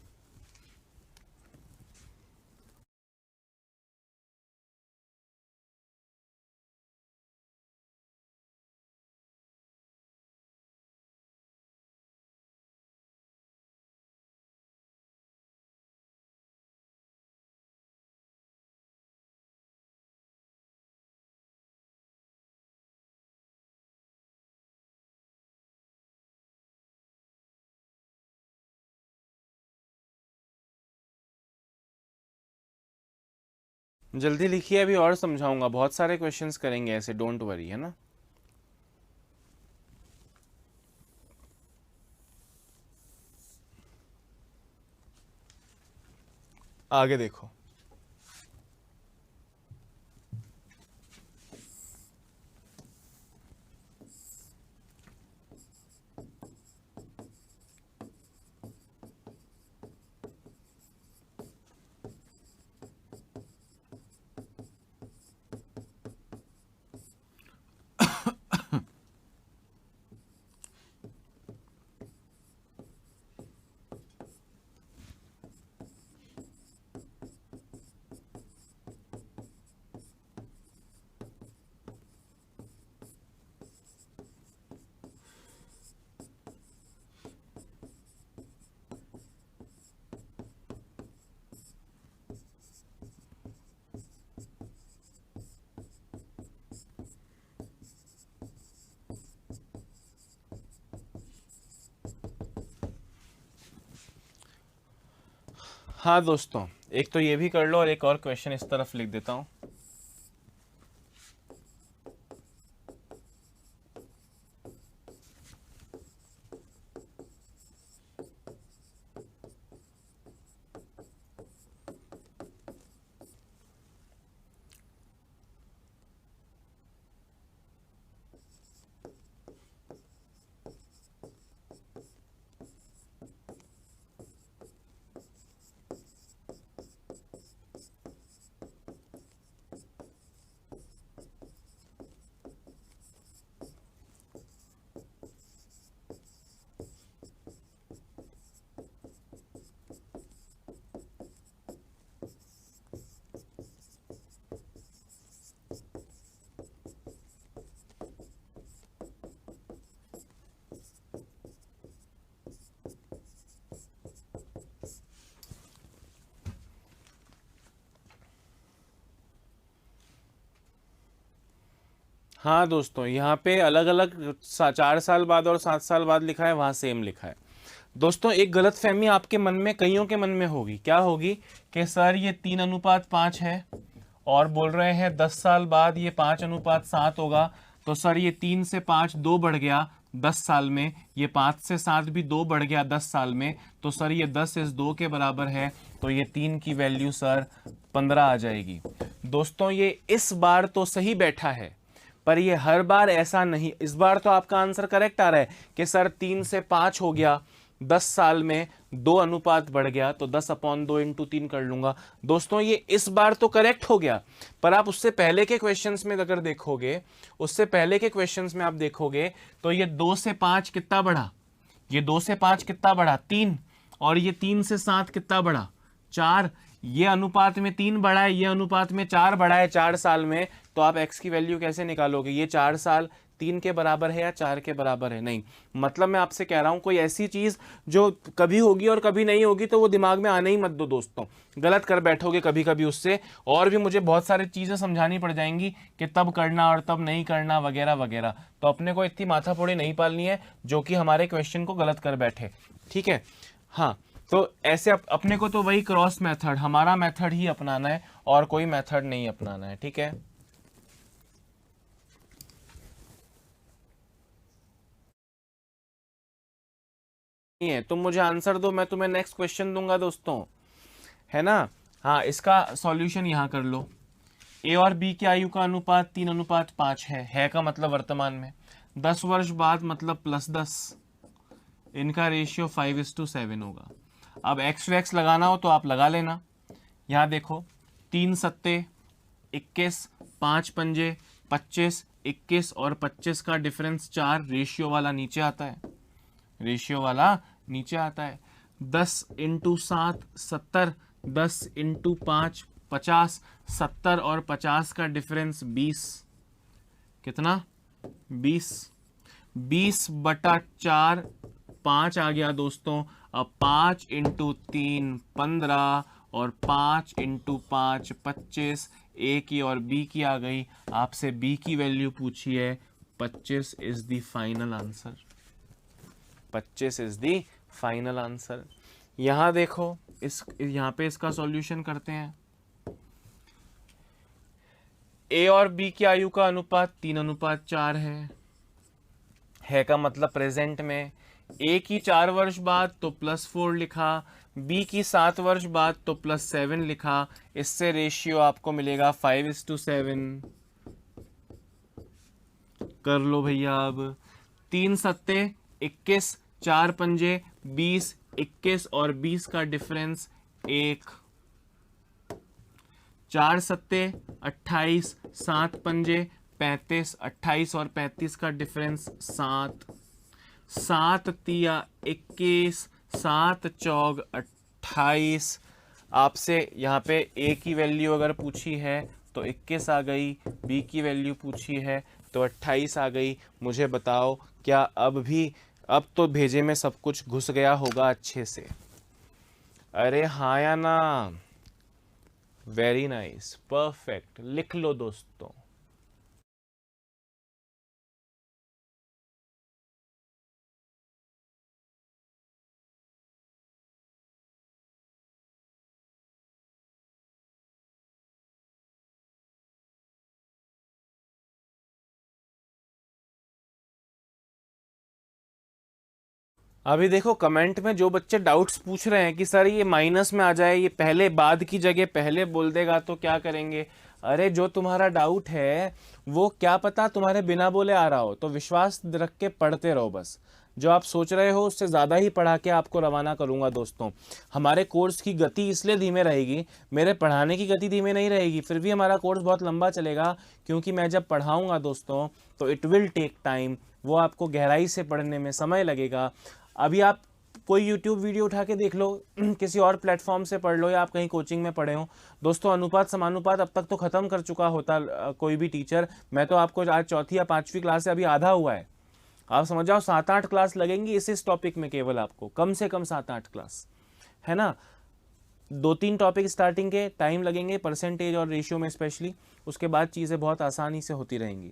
जल्दी लिखिए, अभी और समझाऊंगा, बहुत सारे क्वेश्चंस करेंगे ऐसे, डोंट वरी, है ना। आगे देखो, हाँ दोस्तों, एक तो ये भी कर लो और एक और क्वेश्चन इस तरफ लिख देता हूँ। हाँ दोस्तों, यहाँ पे अलग अलग 4 साल बाद और 7 साल बाद लिखा है, वहाँ सेम लिखा है। दोस्तों एक गलतफहमी आपके मन में, कईयों के मन में होगी, क्या होगी कि सर ये 3:5 है और बोल रहे हैं 10 साल बाद ये 5:7 होगा, तो सर ये 3 से 5 2 बढ़ गया 10 साल में, ये 5 से 7 भी 2 बढ़ गया 10 साल में, तो सर ये 10 इस 2 के बराबर है, तो ये 3 की वैल्यू सर 15 आ जाएगी। दोस्तों ये इस बार तो सही बैठा है, पर ये हर बार ऐसा नहीं। इस बार तो आपका आंसर करेक्ट आ रहा है कि सर 3 से 5 हो गया 10 साल में, 2 अनुपात बढ़ गया, तो 10/2 इंटू 3 कर लूंगा। दोस्तों ये इस बार तो करेक्ट हो गया, पर आप उससे पहले के क्वेश्चंस में अगर देखोगे, उससे पहले के क्वेश्चंस में आप देखोगे तो ये 2 से 5 कितना बढ़ा, ये 2 से 5 कितना बढ़ा 3, और ये 3 से 7 कितना बढ़ा 4, ये अनुपात में 3 बढ़ा है, ये अनुपात में 4 बढ़ा है 4 साल में, तो आप x की वैल्यू कैसे निकालोगे? ये 4 साल 3 के बराबर है या 4 के बराबर है? नहीं। मतलब मैं आपसे कह रहा हूं कोई ऐसी चीज जो कभी होगी और कभी नहीं होगी तो वो दिमाग में आने ही मत दो दोस्तों, गलत कर बैठोगे कभी कभी उससे, और भी मुझे बहुत सारी चीजें समझानी पड़ जाएंगी कि तब करना और तब नहीं करना वगैरह वगैरह। तो अपने को इतनी माथाफोड़ी नहीं पालनी है जो कि हमारे क्वेश्चन को गलत कर बैठे, ठीक है। हाँ, तो ऐसे अपने को तो वही क्रॉस मेथड, हमारा मेथड ही अपनाना है और कोई मेथड नहीं अपनाना है, ठीक है। नहीं है तुम मुझे आंसर दो, मैं तुम्हें नेक्स्ट क्वेश्चन दूंगा दोस्तों, है ना। हाँ, इसका सॉल्यूशन यहाँ कर लो। ए और बी की आयु का अनुपात 3:5 है का मतलब वर्तमान में, 10 वर्ष बाद मतलब +10, इनका रेशियो 5:7 होगा। अब एक्स टू एक्स लगाना हो तो आप लगा लेना। यहाँ देखो, 3 सत्ते 21, 5 पंजे 25, 21 और 25 का डिफरेंस 4, रेशियो वाला नीचे आता है, रेशियो वाला नीचे आता है। 10 × 7 70, 10 × 5 50, 70 और 50 का डिफरेंस 20, कितना 20, 20/4 5 आ गया दोस्तों। अब 5 × 3 15 और 5 × 5 25, ए की और बी की आ गई। आपसे बी की वैल्यू पूछी है, 25 is the final answer, 25 is the final answer. यहां देखो, इस यहां पे इसका सॉल्यूशन करते हैं। ए और बी की आयु का अनुपात 3:4 है का मतलब प्रेजेंट में। ए की 4 वर्ष बाद तो +4 लिखा, बी की 7 वर्ष बाद तो +7 लिखा। इससे रेशियो आपको मिलेगा 5:7। कर लो भैया। अब 3 सत्ते 21, 4 पंजे 20, 21 और 20 का डिफरेंस 1, 4 सत्ते 28, 7 पंजे 35, 28 और 35 का डिफरेंस 7, 7 तिया 21, 7 चौग 28। आपसे यहाँ पे ए की वैल्यू अगर पूछी है तो 21 आ गई, बी की वैल्यू पूछी है तो 28 आ गई। मुझे बताओ क्या अब तो भेजे में सब कुछ घुस गया होगा अच्छे से? अरे हाँ या ना? वेरी नाइस, परफेक्ट, लिख लो दोस्तों। अभी देखो कमेंट में जो बच्चे डाउट्स पूछ रहे हैं कि सर ये माइनस में आ जाए, ये पहले बाद की जगह पहले बोल देगा तो क्या करेंगे। अरे जो तुम्हारा डाउट है वो क्या पता तुम्हारे बिना बोले आ रहा हो, तो विश्वास रख के पढ़ते रहो बस। जो आप सोच रहे हो उससे ज़्यादा ही पढ़ा के आपको रवाना करूंगा दोस्तों। हमारे कोर्स की गति इसलिए धीमे रहेगी, मेरे पढ़ाने की गति धीमे नहीं रहेगी, फिर भी हमारा कोर्स बहुत लंबा चलेगा, क्योंकि मैं जब पढ़ाऊंगा दोस्तों तो इट विल टेक टाइम, वो आपको गहराई से पढ़ने में समय लगेगा। अभी आप कोई यूट्यूब वीडियो उठा के देख लो, किसी और प्लेटफॉर्म से पढ़ लो, या आप कहीं कोचिंग में पढ़े हो दोस्तों, अनुपात समानुपात अब तक तो ख़त्म कर चुका होता कोई भी टीचर। मैं तो आपको आज चौथी या पांचवी क्लास से अभी आधा हुआ है, आप समझ जाओ 7-8 क्लास लगेंगी इस टॉपिक में, केवल आपको कम से कम 7-8 क्लास, है ना। 2-3 टॉपिक स्टार्टिंग के टाइम लगेंगे, परसेंटेज और रेशियो में स्पेशली, उसके बाद चीज़ें बहुत आसानी से होती रहेंगी।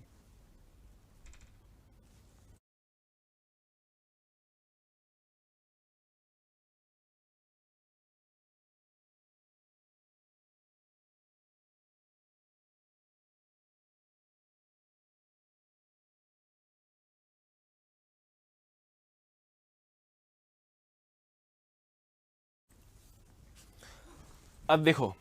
अब देखो,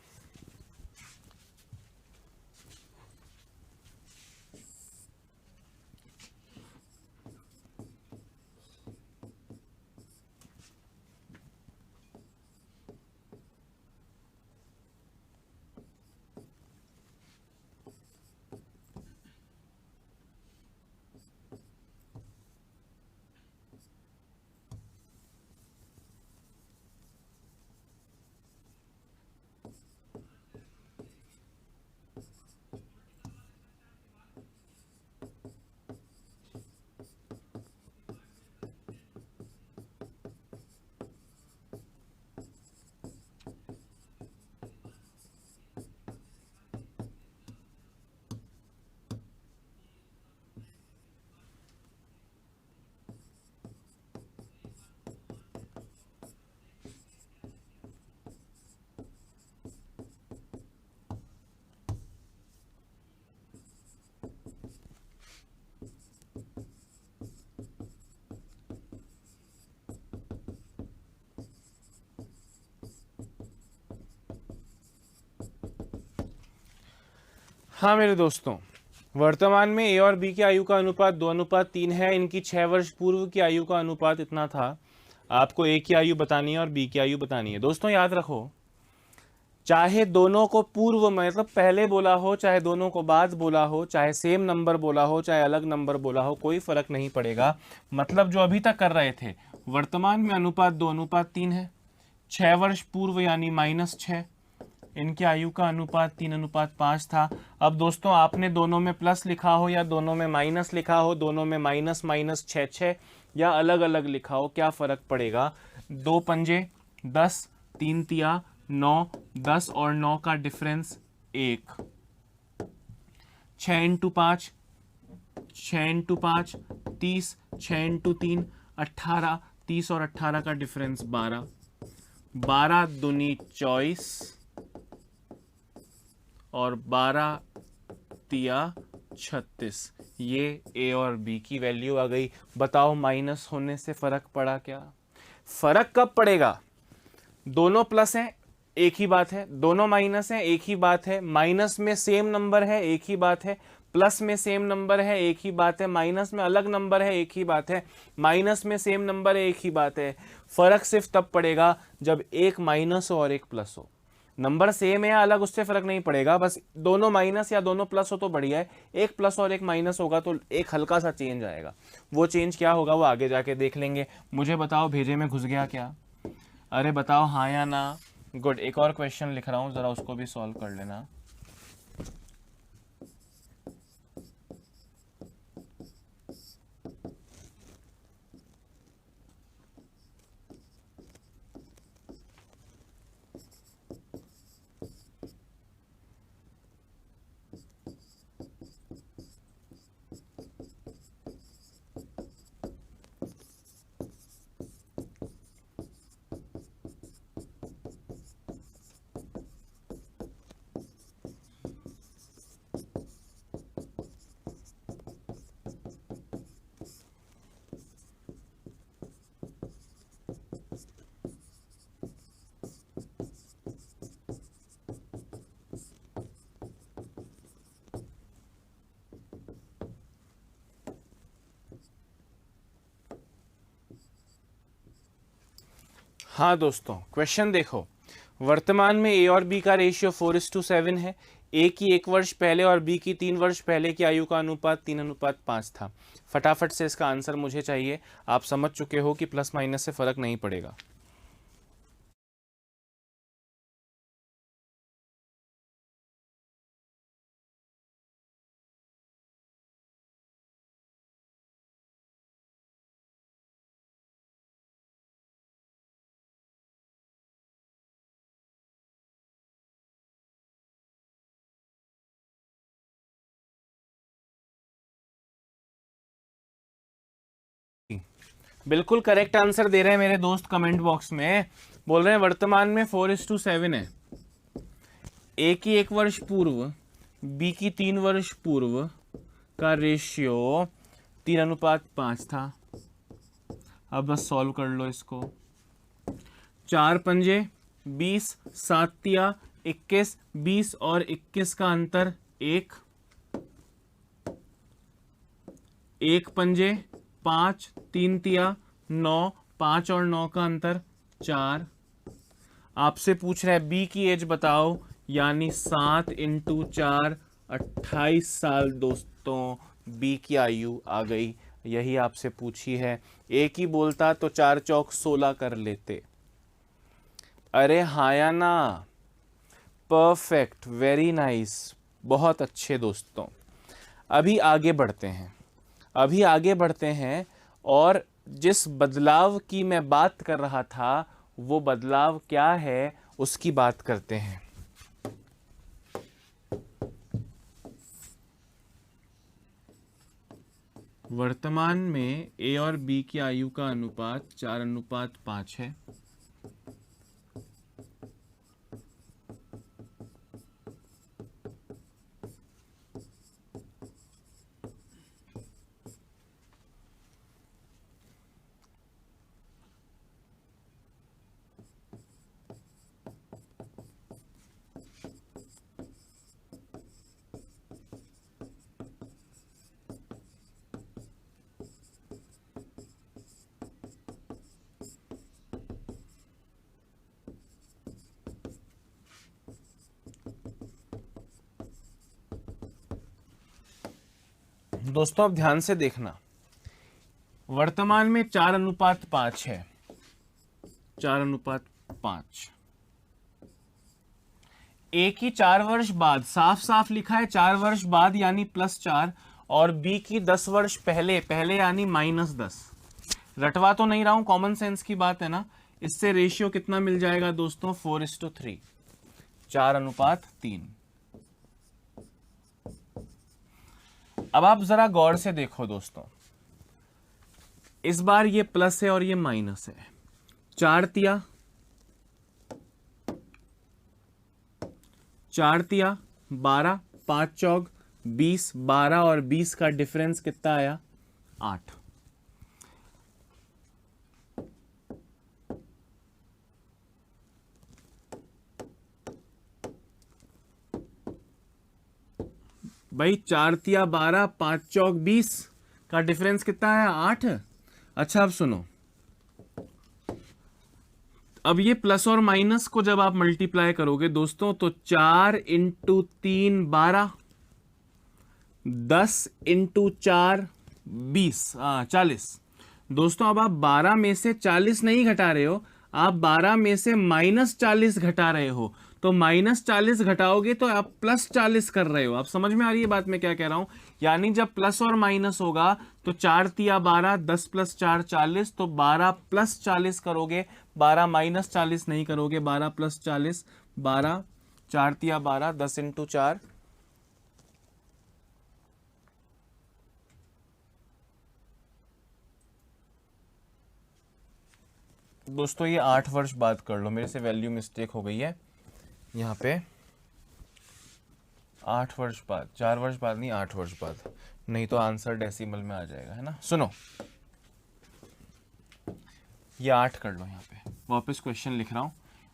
हाँ मेरे दोस्तों, वर्तमान में ए और बी की आयु का अनुपात 2:3 है। इनकी 6 वर्ष पूर्व की आयु का अनुपात इतना था। आपको ए की आयु बतानी है और बी की आयु बतानी है। दोस्तों याद रखो, चाहे दोनों को पूर्व मतलब पहले बोला हो, चाहे दोनों को बाद बोला हो, चाहे सेम नंबर बोला हो, चाहे अलग नंबर बोला हो, कोई फर्क नहीं पड़ेगा। मतलब जो अभी तक कर रहे थे, वर्तमान में अनुपात 2:3 है। 6 वर्ष पूर्व यानी -6, इनकी आयु का अनुपात 3:5 था। अब दोस्तों आपने दोनों में प्लस लिखा हो या दोनों में माइनस लिखा हो, दोनों में माइनस माइनस 6 या अलग अलग लिखा हो, क्या फर्क पड़ेगा। 2 पंजे 10, 3 तिया 9, 10 और 9 का डिफरेंस 1। 6 इंटू 5 30, 6 इंटू 3 18, 30 और 18 का डिफरेंस 12, 12 दूनी 24 और 12 तिया 36। ये ए और बी की वैल्यू आ गई। बताओ माइनस होने से फर्क पड़ा क्या? फर्क कब पड़ेगा? दोनों प्लस हैं एक ही बात है, दोनों माइनस हैं एक ही बात है, माइनस में सेम नंबर है एक ही बात है, प्लस में सेम नंबर है एक ही बात है, माइनस में अलग नंबर है एक ही बात है, माइनस में सेम नंबर है एक ही बात है। फर्क सिर्फ तब पड़ेगा जब एक माइनस हो और एक प्लस हो। नंबर सेम है या अलग उससे फर्क नहीं पड़ेगा, बस दोनों माइनस या दोनों प्लस हो तो बढ़िया है। एक प्लस और एक माइनस होगा तो एक हल्का सा चेंज आएगा। वो चेंज क्या होगा वो आगे जाके देख लेंगे। मुझे बताओ भेजे में घुस गया क्या? अरे बताओ हाँ या ना। गुड, एक और क्वेश्चन लिख रहा हूँ, जरा उसको भी सॉल्व कर लेना। हाँ दोस्तों, क्वेश्चन देखो। वर्तमान में ए और बी का रेशियो 4:7 है। ए की 1 वर्ष पहले और बी की 3 वर्ष पहले की आयु का अनुपात 3:5 था। फटाफट से इसका आंसर मुझे चाहिए। आप समझ चुके हो कि प्लस माइनस से फर्क नहीं पड़ेगा। बिल्कुल करेक्ट आंसर दे रहे हैं मेरे दोस्त कमेंट बॉक्स में। बोल रहे हैं वर्तमान में 4:7 है। ए की 1 वर्ष पूर्व, बी की 3 वर्ष पूर्व का रेशियो 3:5 था। अब बस सॉल्व कर लो इसको। 4 पंजे 20, 7 तिया 21, 20 और 21 का अंतर 1, 1 पंजे 5, 3 तिया 9, 5 और 9 का अंतर 4। आपसे पूछ रहा है बी की एज बताओ, यानी 7 × 4 28 साल। दोस्तों बी की आयु आ गई, यही आपसे पूछी है। ए की बोलता तो 4 चौक 16 कर लेते। अरे हाँ या ना, परफेक्ट, वेरी नाइस, बहुत अच्छे दोस्तों। अभी आगे बढ़ते हैं और जिस बदलाव की मैं बात कर रहा था वो बदलाव क्या है उसकी बात करते हैं। वर्तमान में ए और बी की आयु का अनुपात 4:5 है। दोस्तों अब ध्यान से देखना, वर्तमान में 4:5 है। 4:5। ए की 4 वर्ष बाद, साफ साफ लिखा है 4 वर्ष बाद यानी +4, और बी की 10 वर्ष पहले, पहले यानी -10। रटवा तो नहीं रहा हूं, कॉमन सेंस की बात है ना। इससे रेशियो कितना मिल जाएगा दोस्तों? 4:3, 4:3। अब आप जरा गौर से देखो दोस्तों, इस बार ये प्लस है और ये माइनस है। 4 तिया 12, 5 चौक 20, 12 और 20 का डिफरेंस कितना आया? 8। भाई 4 तिया 12, 5 चौक 20 का डिफरेंस कितना आया? 8। अच्छा अब सुनो, अब ये प्लस और माइनस को जब आप मल्टीप्लाई करोगे दोस्तों तो 4 × 3 12, 10 × 4 20, 40। दोस्तों अब आप 12 में से 40 नहीं घटा रहे हो, आप 12 में से -40 घटा रहे हो। तो -40 घटाओगे तो आप +40 कर रहे हो। आप समझ में आ रही है बात मैं क्या कह रहा हूं? यानी जब प्लस और माइनस होगा तो 4 तिया 12, 10 + 4 40, तो 12 + 40 करोगे, 12 - 40 नहीं करोगे। 12 + 40, 12, 4 तिया 12, 10 × 4। दोस्तों ये 8 वर्ष बाद कर लो, मेरे से वैल्यू मिस्टेक हो गई है यहाँ पे। 8 वर्ष बाद, 4 वर्ष बाद नहीं, 8 वर्ष बाद, नहीं तो आंसर डेसिमल में आ जाएगा, है ना। सुनो, ये 8 कर लो। यहाँ पे वापस क्वेश्चन लिख रहा हूँ।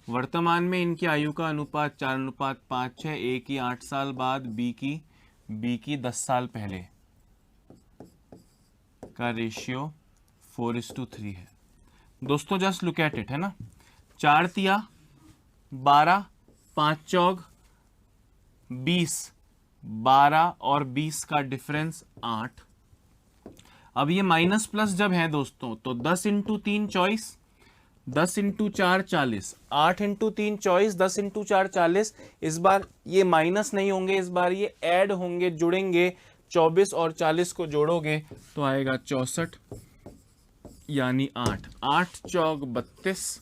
वर्तमान में इनकी आयु का अनुपात 4:5 है। ए की 8 साल बाद, बी की 10 साल पहले का रेशियो 4:3 है। दोस्तों जस्ट लुक एट इट, है ना। 4 तिया 12, 5 चौक 20, 12 और 20 का डिफरेंस 8। अब ये माइनस प्लस जब है दोस्तों तो 10 इंटू 3 24, 10 इंटू 4 40, 8 इंटू 3 24, 10 इंटू 4 40। इस बार ये माइनस नहीं होंगे, इस बार ये ऐड होंगे, जुड़ेंगे। 24 और 40 को जोड़ोगे तो आएगा 64 यानी 8। 8 चौक 32,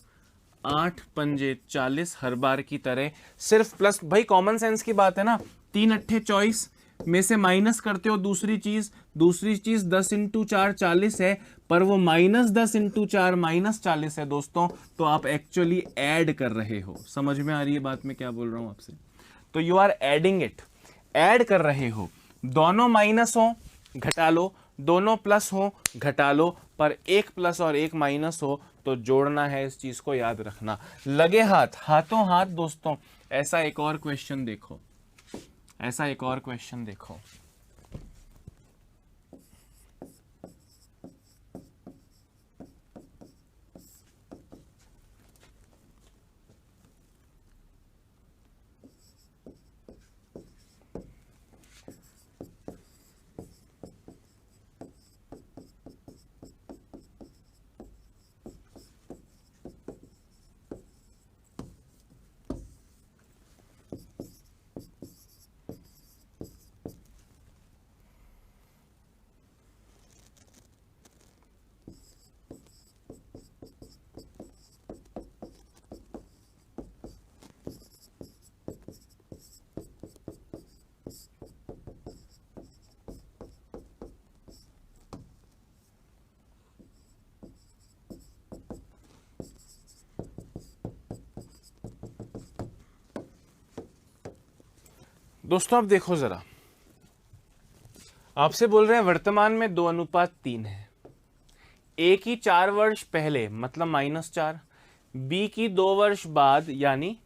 8 पंजे 40, हर बार की तरह सिर्फ प्लस। भाई कॉमन सेंस की बात है ना, 3 अट्ठे 24 में से माइनस करते हो दूसरी चीज 10 इंटू 4 40 है, पर वो -10 इंटू 4 -40 है दोस्तों। तो आप एक्चुअली ऐड कर रहे हो। समझ में आ रही है बात मैं क्या बोल रहा हूं आपसे? तो you are adding it, add कर रहे हो। दोनों माइनस हो घटा लो, दोनों प्लस हो घटा लो, पर एक प्लस और एक माइनस हो तो जोड़ना है। इस चीज को याद रखना। लगे हाथ हाथों हाथ दोस्तों। ऐसा एक और क्वेश्चन देखो, ऐसा एक और क्वेश्चन देखो। दोस्तों अब देखो जरा, आपसे बोल रहे हैं वर्तमान में 2:3 है। ए की 4 वर्ष पहले मतलब -4, बी की 2 वर्ष बाद यानी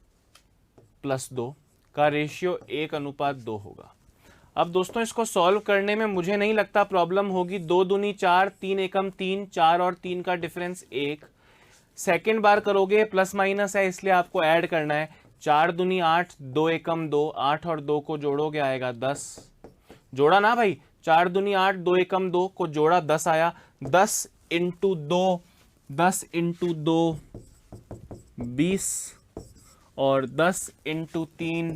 +2 का रेशियो 1:2 होगा। अब दोस्तों इसको सॉल्व करने में मुझे नहीं लगता प्रॉब्लम होगी। 2 दूनी 4, 3 एकम 3, 4 और 3 का डिफरेंस 1। सेकेंड बार करोगे प्लस माइनस है इसलिए आपको ऐड करना है। 4 दूनी 8, 2 एकम 2, 8 और 2 को जोड़ोगे आएगा 10। जोड़ा ना भाई, 4 दूनी 8, 2 एकम 2 को जोड़ा 10 आया। 10 इंटू 2, 10 इंटू 2 20 और 10 into 3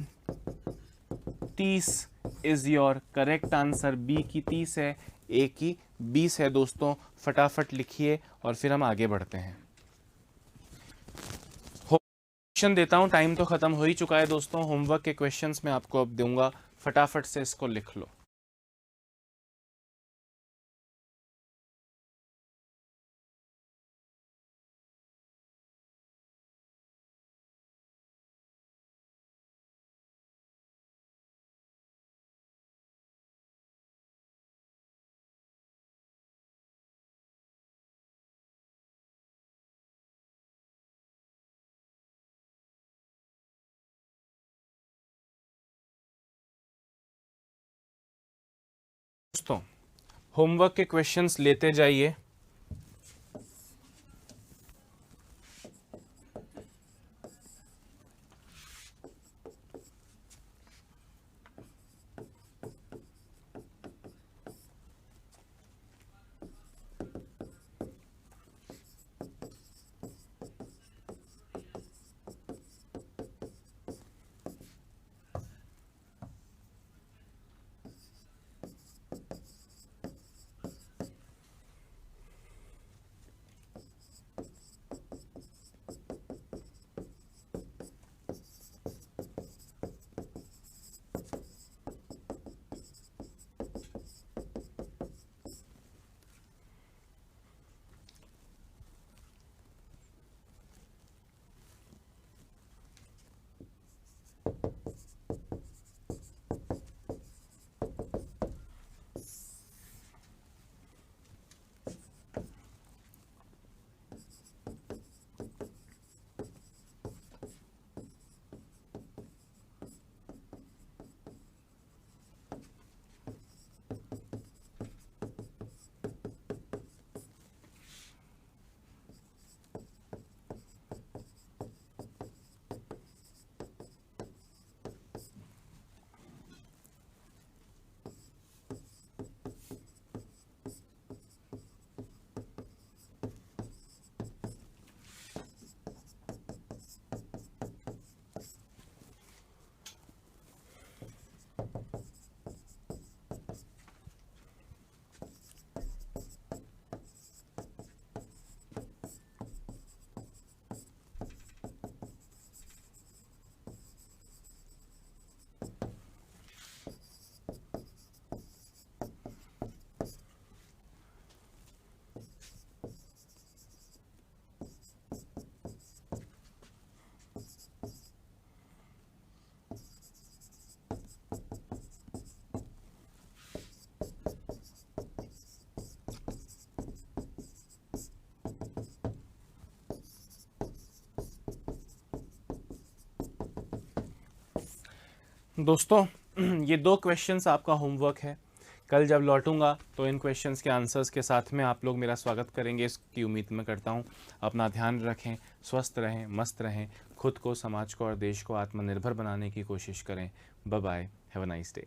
30 is your correct answer. B की 30 है, ए की 20 है दोस्तों। फटाफट लिखिए और फिर हम आगे बढ़ते हैं। क्वेश्चन देता हूं, टाइम तो खत्म हो ही चुका है दोस्तों। होमवर्क के क्वेश्चंस मैं आपको अब दूंगा, फटाफट से इसको लिख लो। दोस्तों होमवर्क के क्वेश्चंस लेते जाइए। दोस्तों ये 2 क्वेश्चंस आपका होमवर्क है। कल जब लौटूंगा तो इन क्वेश्चंस के आंसर्स के साथ में आप लोग मेरा स्वागत करेंगे, इसकी उम्मीद मैं करता हूँ। अपना ध्यान रखें, स्वस्थ रहें, मस्त रहें, खुद को, समाज को और देश को आत्मनिर्भर बनाने की कोशिश करें। Bye bye, have a nice day.